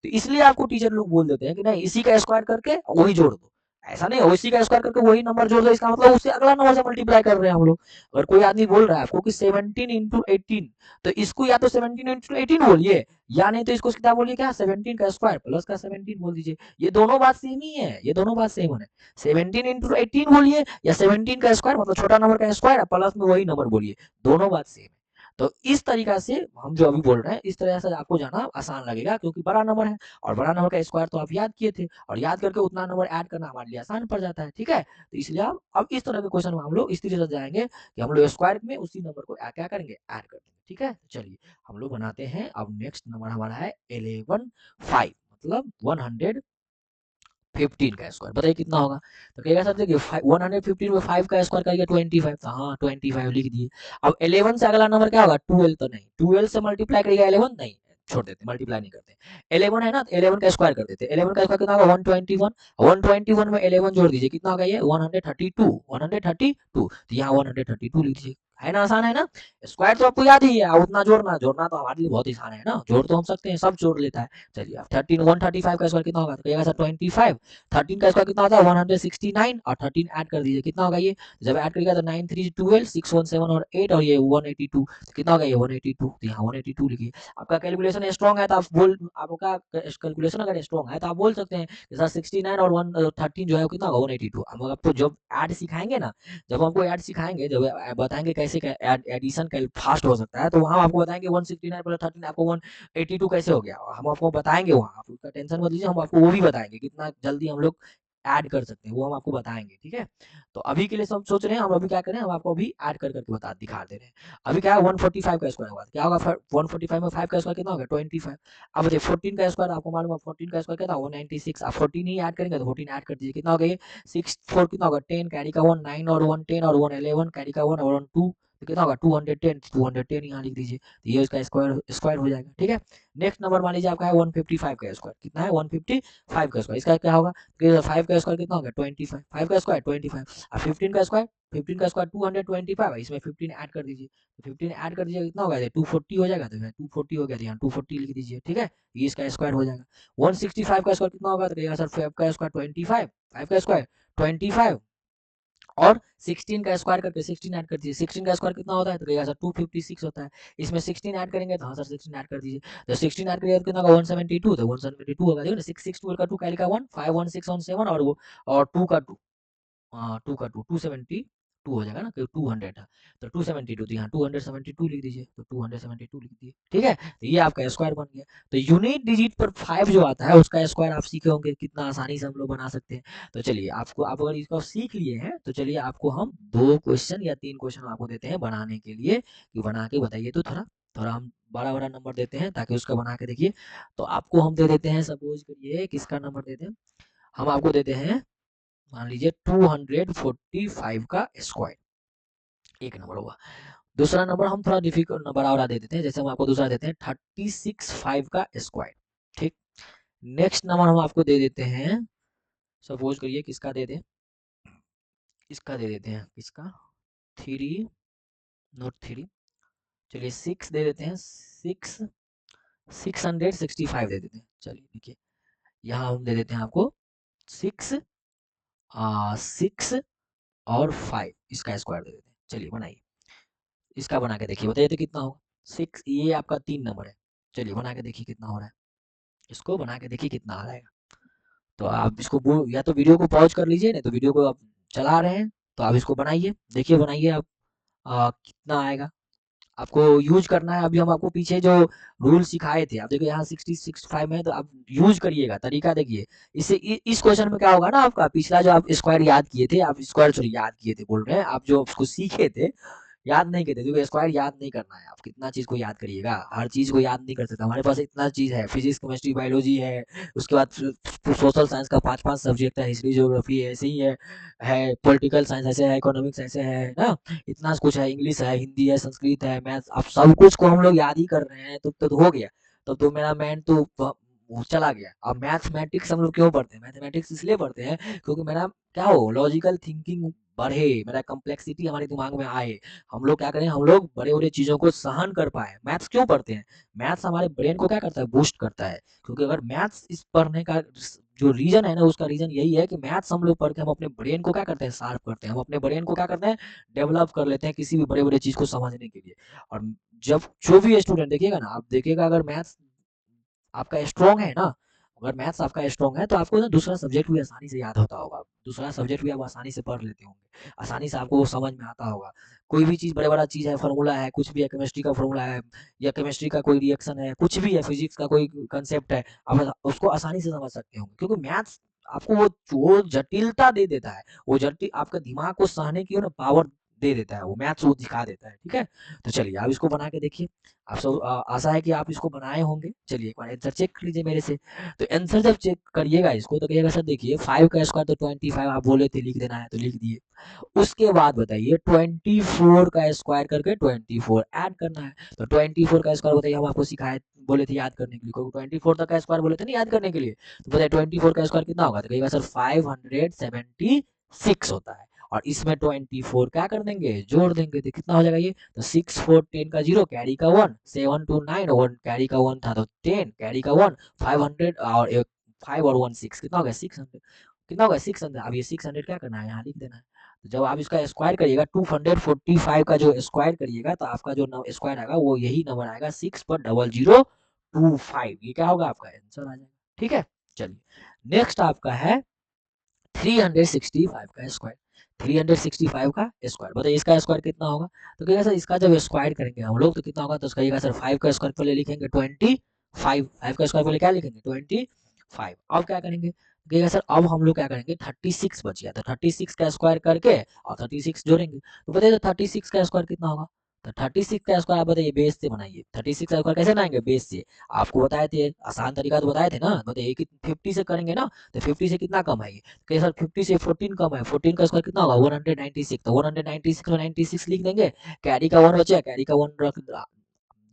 A: तो इसलिए आपको टीचर लोग बोल देते हैं कि नहीं इसी का स्क्वायर करके वही जोड़ दो, ऐसा नहीं है इसी का स्क्वायर करके वही नंबर जोड़ दो, इसका मतलब उससे अगला नंबर से मल्टीप्लाई कर रहे हैं हम लोग। अगर कोई आदमी बोल रहा है आपको कि 17 इंटू 18, तो इसको या तो 17 इंटू 18 बोलिए, या नहीं तो इसको क्या बोलिए, क्या 17 का स्क्वायर प्लस का 17 बोल दीजिए, ये दोनों बात सेम ही है, ये दोनों बात सेम है। 17 इंटू 18 बोलिए या 17 का स्क्वायर मतलब छोटा नंबर का स्क्वायर प्लस में वही नंबर बोलिए, दोनों बात सेम है। तो इस तरीका से हम जो अभी बोल रहे हैं, इस तरह से आपको जाना आसान लगेगा, क्योंकि बड़ा नंबर है और बड़ा नंबर का स्क्वायर तो आप याद किए थे, और याद करके उतना नंबर ऐड करना हमारे लिए आसान पड़ जाता है, ठीक है। तो इसलिए आप अब इस तरह के क्वेश्चन में हम लोग इस तरीके से जाएंगे कि हम लोग स्क्वायर में उसी नंबर को क्या करेंगे, ऐड कर देंगे, ठीक है। चलिए हम लोग बनाते हैं, अब नेक्स्ट नंबर हमारा है 11 5, मतलब 115 का स्क्वायर, बताइए कितना होगा। तो कहेगा सर देखिए 115 में 5 का स्क्वायर करेगा 25, तो हाँ 25 लिख दिए। अब 11 से अगला नंबर क्या होगा, 12, तो नहीं 12 से मल्टीप्लाई करेगा 11, नहीं छोड़ देते, मल्टीप्लाई नहीं करते। 11 है ना, तो 11 का स्क्वायर कर देते, 11 का स्क्वायर कितना होगा 121, 121 में 11 जोड़ दीजिए, कितना होगा ये 132, 132, तो यहाँ 132 लिख दीजिए, है ना, आसान है ना। स्क्वायर तो आपको याद ही है, उतना जोड़ना जोड़ना तो हमारे लिए बहुत आसान है ना, जोड़ तो हम सकते हैं, सब जोड़ लेता है। चलिए अब 135 का स्क्वायर कितना होगा, तो कहेगा सर 25, 13 का स्क्वायर कितना होता है 169, और 13 ऐड कर दीजिए, कितना होगा ये, जब ऐड करिएगा तो 9 3 12, 617 और 8, और ये 182, तो कितना होगा ये 182, तो यहाँ 182 लिखिए। आपका कैलकुलेशन स्ट्रॉन्ग है तो आप बोल, आपका कैलकुलेशन अगर स्ट्रॉन्ग है तो आप बोल सकते हैं कि सर 69 और 113 जो है कितना होगा 182। हम आपको जब ऐड सिखाएंगे ना, जब हमको ऐड सिखाएंगे, जब बताएंगे कैसे एडिशन फास्ट हो सकता है, तो वहाँ आपको बताएंगे 169 प्लस 13 आपको 182 कैसे हो गया, हम आपको बताएंगे वहाँ, आप उसका टेंशन मत लीजिए, हम आपको वो भी बताएंगे कितना जल्दी हम लोग ऐड कर सकते हैं, वो हम आपको बताएंगे, ठीक है। तो अभी के लिए सब सोच रहे हैं हम अभी क्या करें, हम आपको अभी ऐड कर करके बता दिखा दे रहे हैं। अभी क्या है 145 का स्क्वायर होगा, क्या होगा 145 में 5 का स्क्वायर कितना होगा 25। अब बताइए 14 का स्क्वायर आपको मालूम है, 14 का स्क्वायर कितना 196, आप 14 ही ऐड करेंगे तो 14 ऐड कर दीजिए, कितना हो गया ये 6 4 कितना होगा 10 कैरी का 1 9 और 1 10 और 1 11 कैरी का 1 और 1 2, तो कितना होगा 210, 210 यहाँ लिख दीजिए, तो ये इसका स्क्वायर स्क्वायर हो जाएगा, ठीक है। नेक्स्ट नंबर मान लीजिए आपका है 155 का स्क्वायर, कितना है 155 का स्क्वायर, इसका क्या होगा, 5 का स्क्वायर कितना होगा 25, 5 का स्क्वायर 25, और 15 का स्क्वायर 15 का स्क्वायर 225 है, इसमें 15 ऐड कर दीजिए, तो 15 ऐड कर दीजिए कितना हो गया, 240 हो जाएगा, तो 240 हो गया, तो यहाँ 240 लिख दीजिए, ठीक है, ये इसका स्क्वायर हो जाएगा। 165 का स्क्वायर कितना होगा, तो कहेगा सर 5 का स्क्वायर 25, 5 का स्क्वायर 25 और 16 का स्क्वायर करके 16 ऐड कर दीजिए, 16 का स्क्वायर कितना होता है, तो कहेगा सर 256 होता है, इसमें 16 ऐड करेंगे, तो हाँ सर 16 ऐड कर दीजिए, तो 16 ऐड करिए तो कितना होगा 172, तो 172 होगा, देखो ना 6 6 12 का 2 कैरी का 1 5 1 6 on 7 और वो और 2 का 2, हाँ 2 का 2 272 हो जाएगा ना, क्योंकि 200 है, तो 272, तो यहाँ 272 लिख दीजिए, तो 272 लिख दिए, ठीक है, तो ये आपका स्क्वायर बन गया। तो यूनिट डिजिट पर 5 जो आता है उसका स्क्वायर आप सीखे होंगे कितना आसानी से हम लोग बना सकते हैं। तो चलिए आपको, आप अगर इसको सीख लिए हैं तो चलिए आपको हम 2 क्वेश्चन या 3 क्वेश्चन आपको देते हैं बनाने के लिए, कि बना के बताइए, तो थोड़ा थोड़ा हम बड़ा-बड़ा नंबर देते हैं ताकि उसका बना के देखिए। तो आपको हम दे देते हैं, सपोज करिए किसका नंबर देते हैं, हम आपको देते हैं मान लीजिए 245 का स्क्वायर, एक नंबर होगा। दूसरा नंबर हम थोड़ा डिफिकल्ट नंबर और दे देते हैं, जैसे हम आपको दूसरा देते हैं 36 का स्क्वायर, ठीक। नेक्स्ट नंबर हम आपको दे देते हैं, सपोज करिए किसका दे दें, इसका दे देते हैं, किसका, 3 नोट 3, चलिए 6 दे देते हैं, 6 665 दे देते हैं, चलिए देखिए यहाँ हम दे देते हैं आपको 6 6 और 5 इसका स्क्वायर दे देते हैं, चलिए बनाइए, इसका बना के देखिए, बताइए तो कितना होगा। 6, ये आपका 3 नंबर है, चलिए बना के देखिए कितना हो रहा है, इसको बना के देखिए कितना आ रहा है। तो आप इसको या तो वीडियो को पॉज कर लीजिए, नहीं तो वीडियो को आप चला रहे हैं तो आप इसको बनाइए, देखिए बनाइए आप, कितना आएगा, आपको यूज करना है। अभी हम आपको पीछे जो रूल सिखाए थे, आप देखिए यहाँ 65 में, तो आप यूज करिएगा, तरीका देखिए, इससे इस क्वेश्चन में क्या होगा ना, आपका पिछला जो आप स्क्वायर याद किए थे, आप स्क्वायर सॉरी याद किए थे बोल रहे हैं, आप जो उसको सीखे थे याद नहीं करते, क्योंकि स्क्वायर याद नहीं करना है, आप कितना चीज़ को याद करिएगा, हर चीज़ को याद नहीं कर सकते, हमारे पास इतना चीज़ है, फिजिक्स केमिस्ट्री बायोलॉजी है, उसके बाद सोशल साइंस का 5 5 सब्जेक्ट है, हिस्ट्री ज्योग्राफी ऐसे ही है पॉलिटिकल साइंस ऐसे है, इकोनॉमिक्स ऐसे है ना, इतना कुछ है, इंग्लिश है, हिंदी है, संस्कृत है, मैथ्स, आप सब कुछ को हम लोग याद ही कर रहे हैं, तो हो गया, तब तो मेरा मैन तो वो चला गया। अब मैथमेटिक्स हम लोग क्यों पढ़ते हैं, मैथमेटिक्स इसलिए पढ़ते हैं क्योंकि मेरा क्या हो, लॉजिकल थिंकिंग बढ़े, मेरा कॉम्प्लेक्सिटी हमारे दिमाग में आए, हम लोग क्या करें, हम लोग बड़े-बड़े चीज़ों को सहन कर पाएँ। मैथ्स क्यों पढ़ते हैं? मैथ्स हमारे ब्रेन को क्या करता है? बूस्ट करता है। क्योंकि अगर मैथ्स इस पढ़ने का जो रीज़न है ना, उसका रीज़न यही है कि मैथ्स हम लोग पढ़ के हम अपने ब्रेन को क्या करते हैं? शार्प करते हैं। हम अपने ब्रेन को क्या करते हैं? डेवलप कर लेते हैं किसी भी बड़े-बड़े चीज़ को समझने के लिए। और जब जो भी स्टूडेंट देखिएगा ना, आप देखिएगा अगर मैथ्स आपका स्ट्रॉन्ग है ना, अगर मैथ्स आपका स्ट्रॉन्ग है तो आपको ना दूसरा सब्जेक्ट भी आसानी से याद होता होगा, दूसरा सब्जेक्ट भी आप आसानी से पढ़ लेते होंगे, आसानी से आपको वो समझ में आता होगा। कोई भी चीज़ बड़ा बड़ा चीज़ है, फार्मूला है, कुछ भी है, केमिस्ट्री का फार्मूला है या केमिस्ट्री का कोई रिएक्शन है, कुछ भी है, फिजिक्स का कोई कंसेप्ट है, आप उसको आसानी से समझ सकते होंगे, क्योंकि मैथ्स आपको वो जटिलता दे देता है, वो जटिल आपका दिमाग को सहने की ना पावर दे देता है, वो मैथ्स वो दिखा देता है, ठीक है। तो चलिए आप इसको बना के देखिए, आप सब आशा है कि आप इसको बनाए होंगे। चलिए एक बार आंसर चेक कर लीजिए मेरे से। तो आंसर जब चेक करिएगा इसको तो कहिएगा सर देखिए 5 का स्क्वायर तो 25 आप बोले थे लिख देना है तो लिख दिए। उसके बाद बताइए 24 का स्क्वायर करके 24 ऐड करना है। तो 24 का स्क्वायर बताइए, हम आपको सिखाए बोले थे याद करने के लिए, क्योंकि 24 तक का स्क्वायर बोले थे ना याद करने के लिए। तो बताइए 24 का स्क्वायर कितना होगा, तो कहिएगा सर 576 होता है। और इसमें 24 क्या कर देंगे, जोड़ देंगे, तो कितना हो जाएगा ये, तो 6 4 10 का 0 कैरी का 1 7 2 9 1 कैरी का 1 था तो 10 कैरी का 1 500 और 5 और 1 6 कितना हो गया 600, कितना होगा 600। अब ये 600 क्या करना है, यहाँ लिख देना है। तो जब आप इसका स्क्वायर करिएगा 245 का जो स्क्वायर करिएगा तो आपका जो स्क्वायर आएगा वो यही नंबर आएगा 6.0025, ये क्या होगा आपका आंसर आ जाएगा, ठीक है। चलिए नेक्स्ट आपका है 365 का स्क्वायर, 365 का स्क्वायर बताइए इसका स्क्वायर कितना होगा। तो कहिएगा सर इसका जब स्क्वायर करेंगे हम लोग तो कितना होगा, तो कहिएगा सर 5 का स्क्वायर पहले लिखेंगे 25, 5 का स्क्वायर पहले क्या लिखेंगे 25। अब क्या करेंगे, कहिएगा सर अब हम लोग क्या करेंगे 36 बच गया, तो 36 का स्क्वायर करके और 36 जोड़ेंगे, तो बताइए तो 36 का स्क्वायर कितना होगा। तो 36 का स्क्वायर आप बताइए बेस से बनाइए, 36 का स्क्वायर कैसे बनाएंगे बेस से, आपको बताए थे आसान तरीका तो बताए थे ना, बताइए 50 से करेंगे ना, तो 50 से कितना कम है, कि सर 50 से 14 कम है, 14 का स्क्वायर कितना होगा 196, तो 196 में 96 लिख देंगे, कैरी का 1 बचा, कैरी का 1 रख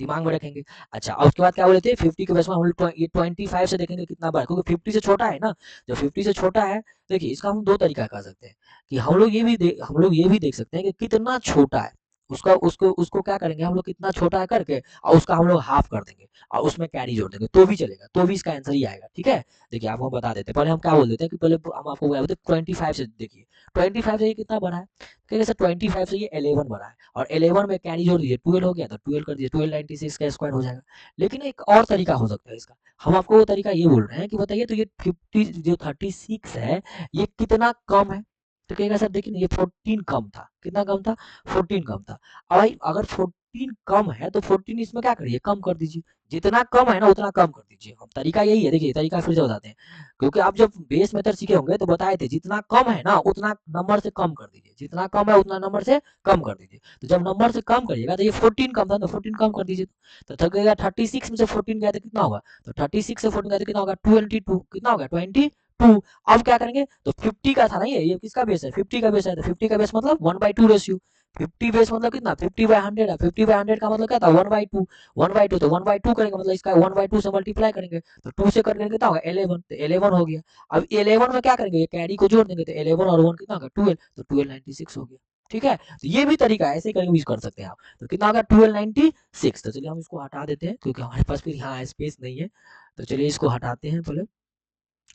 A: दिमाग में रखेंगे। अच्छा, और उसके बाद क्या बोले थे, 50 के बेस में हम लोग ये 25 से देखेंगे कितना बड़ा, क्योंकि 50 से छोटा है ना। जब 50 से छोटा है, देखिए इसका हम दो तरीका कर सकते हैं कि हम लोग ये भी देख सकते हैं कि कितना छोटा है। उसका उसको उसको क्या करेंगे हम लोग, कितना छोटा है करके और उसका हम लोग हाफ कर देंगे और उसमें कैरी जोड़ देंगे तो भी चलेगा, तो भी इसका आंसर ही आएगा। ठीक है, देखिए आपको हम बता देते हैं। पहले हम क्या बोल देते हैं कि पहले हम आपको क्या बोलते हैं, 25 से देखिए 25 से ये कितना बड़ा है, क्योंकि सर 25 से ये 11 बड़ा है और 11 में कैरी जोड़ दीजिए 12 हो गया, तो 12 कर दीजिए, 1296 का स्क्वायर हो जाएगा। लेकिन एक और तरीका हो सकता है इसका, हम आपको वो तरीका ये बोल रहे हैं कि बताइए तो ये 50 जो 36 है ये कितना कम है। तो कहेगा सर देखिए ये 14 कम था, कितना कम था, 14 कम था। अब भाई अगर 14 कम है तो 14 इसमें क्या करिए, कम कर दीजिए, जितना कम है ना उतना कम कर दीजिए। हम तरीका यही है, देखिए तरीका फिर से बताते हैं, क्योंकि आप जब बेस मेथड सीखे होंगे तो बताए थे जितना कम है ना उतना नंबर से कम कर दीजिए, जितना कम है उतना नंबर से कम कर दीजिए। तो जब नंबर से कम करिएगा तो ये 14 कम था तो 14 कम कर दीजिए। तो थकेगा 36 में से 14 गया तो कितना होगा, तो 36 से 14 गया तो कितना होगा, 22, कितना होगा 22। अब क्या करेंगे, तो 50 का था ना ये किसका बेस है, 50 का बेस है, तो 50 का बेस मतलब 1/2 रेशियो। 50 बेस मतलब कितना, 50/100 है, 50/100 का मतलब क्या था 1/2, 1/2 तो 1/2 करेंगे मतलब इसका 1/2 से मल्टीप्लाई करेंगे, तो 2 से करके कितना होगा 11, तो 11 हो गया। अब 11 में क्या करेंगे, ये कैरी को जोड़ देंगे, तो 11 और 1 कितना होगा 12, तो 1296 हो गया। ठीक है, तो ये भी तरीका है, ऐसे करके यूज कर सकते हैं आप। तो कितना होगा 1296। तो चलिए हम इसको हटा देते हैं क्योंकि हमारे पास फिर यहाँ स्पेस नहीं है, तो चलिए इसको हटाते हैं पहले।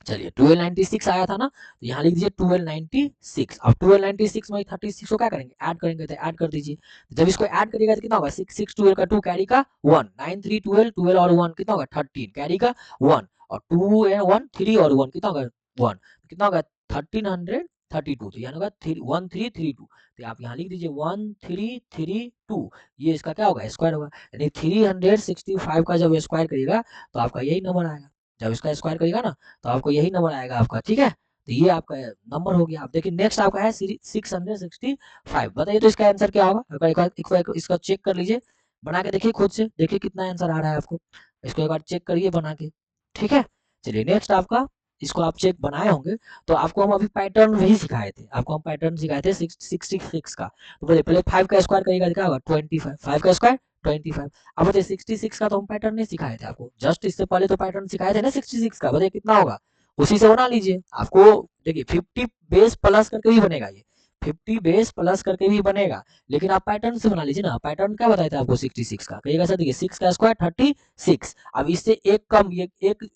A: चलिए 1296 आया था ना, तो यहाँ लिख दीजिए 1296। अब 1296 में 36 को क्या करेंगे, ऐड करेंगे, तो ऐड कर दीजिए। जब इसको ऐड करिएगा तो कितना होगा, 6 6 12 का 2 कैरी का 1, 9 3 12, 12 और 1 कितना होगा 13 कैरी का 1, और 2 है 1 3 और 1 कितना होगा 1, कितना होगा 1332। तो यहाँ होगा 1332, तो आप यहाँ लिख दीजिए 1332। ये इसका क्या होगा, स्क्वायर होगा, यानी 365 का जब स्क्वायर करिएगा तो आपका यही नंबर आएगा। जब इसका स्क्वायर करिएगा ना तो आपको यही नंबर आएगा आपका। ठीक है, तो ये आपका नंबर हो गया। आप देखिए नेक्स्ट आपका है 665। बताइए तो इसका आंसर क्या होगा, इसका चेक कर लीजिए, बना के देखिए खुद से, देखिए कितना आंसर आ रहा है आपको, इसको एक बार चेक करिए बना के। ठीक है, चलिए नेक्स्ट आपका, इसको आप चेक बनाए होंगे तो आपको हम अभी पैटर्न भी सिखाए थे, आपको हम पैटर्न सिखाए थे 66 का। तो पहले 5 का स्क्वायर करिएगा क्या होगा 25, 5 का स्क्वायर 25। अब बताइए 66 का तो हम पैटर्न नहीं सिखाए थे आपको, जस्ट इससे पहले तो पैटर्न सिखाए थे ना 66 का, बताइए कितना होगा, उसी से बना लीजिए। आपको देखिए 50 बेस प्लस करके भी बनेगा, ये 50 बेस प्लस करके भी बनेगा, लेकिन आप पैटर्न से बना लीजिए ना। पैटर्न क्या बताया था आपको 66 का, कहिएगा सर देखिए 6 का स्क्वायर 36। अब इससे एक कम, ये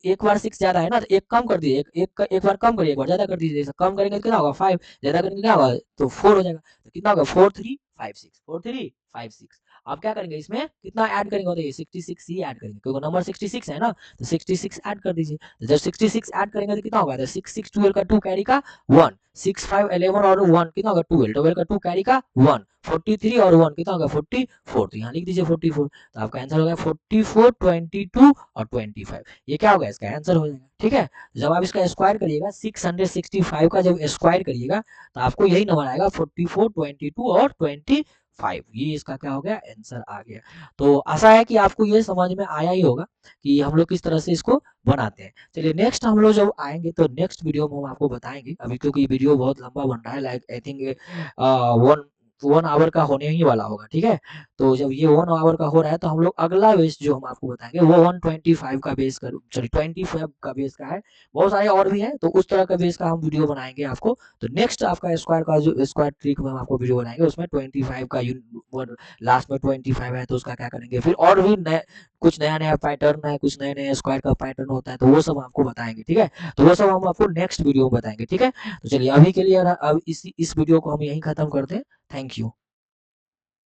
A: एक बार 6 ज्यादा है ना, तो एक कम कर दीजिए, एक बार कम करिए, एक बार ज्यादा कर दीजिए। कम करेंगे तो कितना होगा 5, ज्यादा करेंगे क्या होगा तो 4 हो जाएगा, तो कितना होगा 4356, 4356। आप क्या करेंगे इसमें कितना ऐड करेंगे, बताइए 66 ही ऐड करेंगे क्योंकि नंबर 66 है ना, तो 66 ऐड कर दीजिए। तो जब 66 ऐड करेंगे तो कितना होगा, तो 6 6 12 का 2 कैरी का 1, 6 5 11 और 1 कितना होगा 12, 12 का 2 कैरी का 1, 43 और 1 कितना होगा 44, तो यहाँ लिख दीजिए 44। तो आपका आंसर होगा 44 22 और 25, ये क्या होगा इसका आंसर हो जाएगा। ठीक है, जब आप इसका स्क्वायर करिएगा 665 का जब स्क्वायर करिएगा तो आपको यही नंबर आएगा 44 22 और 25, ये इसका क्या हो गया आंसर आ गया। तो आशा है कि आपको ये समझ में आया ही होगा कि हम लोग किस तरह से इसको बनाते हैं। चलिए नेक्स्ट हम लोग जब आएंगे तो नेक्स्ट वीडियो में हम आपको बताएंगे, अभी क्योंकि वीडियो बहुत लंबा बन रहा है, लाइक आई थिंक 1 आवर का होने ही वाला होगा। ठीक है, तो जब ये 1 आवर का हो रहा है तो हम लोग अगला बेस जो हम आपको बताएंगे वो 125 का बेस कर, सॉरी 25 का बेस का है, बहुत सारे और भी है, तो उस तरह का बेस का हम वीडियो बनाएंगे आपको। तो नेक्स्ट आपका स्क्वायर का जो स्क्वायर ट्रिक में हम आपको वीडियो बनाएंगे उसमें 25 का लास्ट में 25 है तो उसका क्या करेंगे, फिर और भी नए कुछ नया नया पैटर्न है, कुछ नए नए स्क्वायर का पैटर्न होता है, तो वो सब आपको बताएंगे। ठीक है, तो वो सब हम आपको नेक्स्ट वीडियो में बताएंगे। ठीक है, तो चलिए अभी के लिए अब इस वीडियो को हम यहीं खत्म करते हैं। Thank you.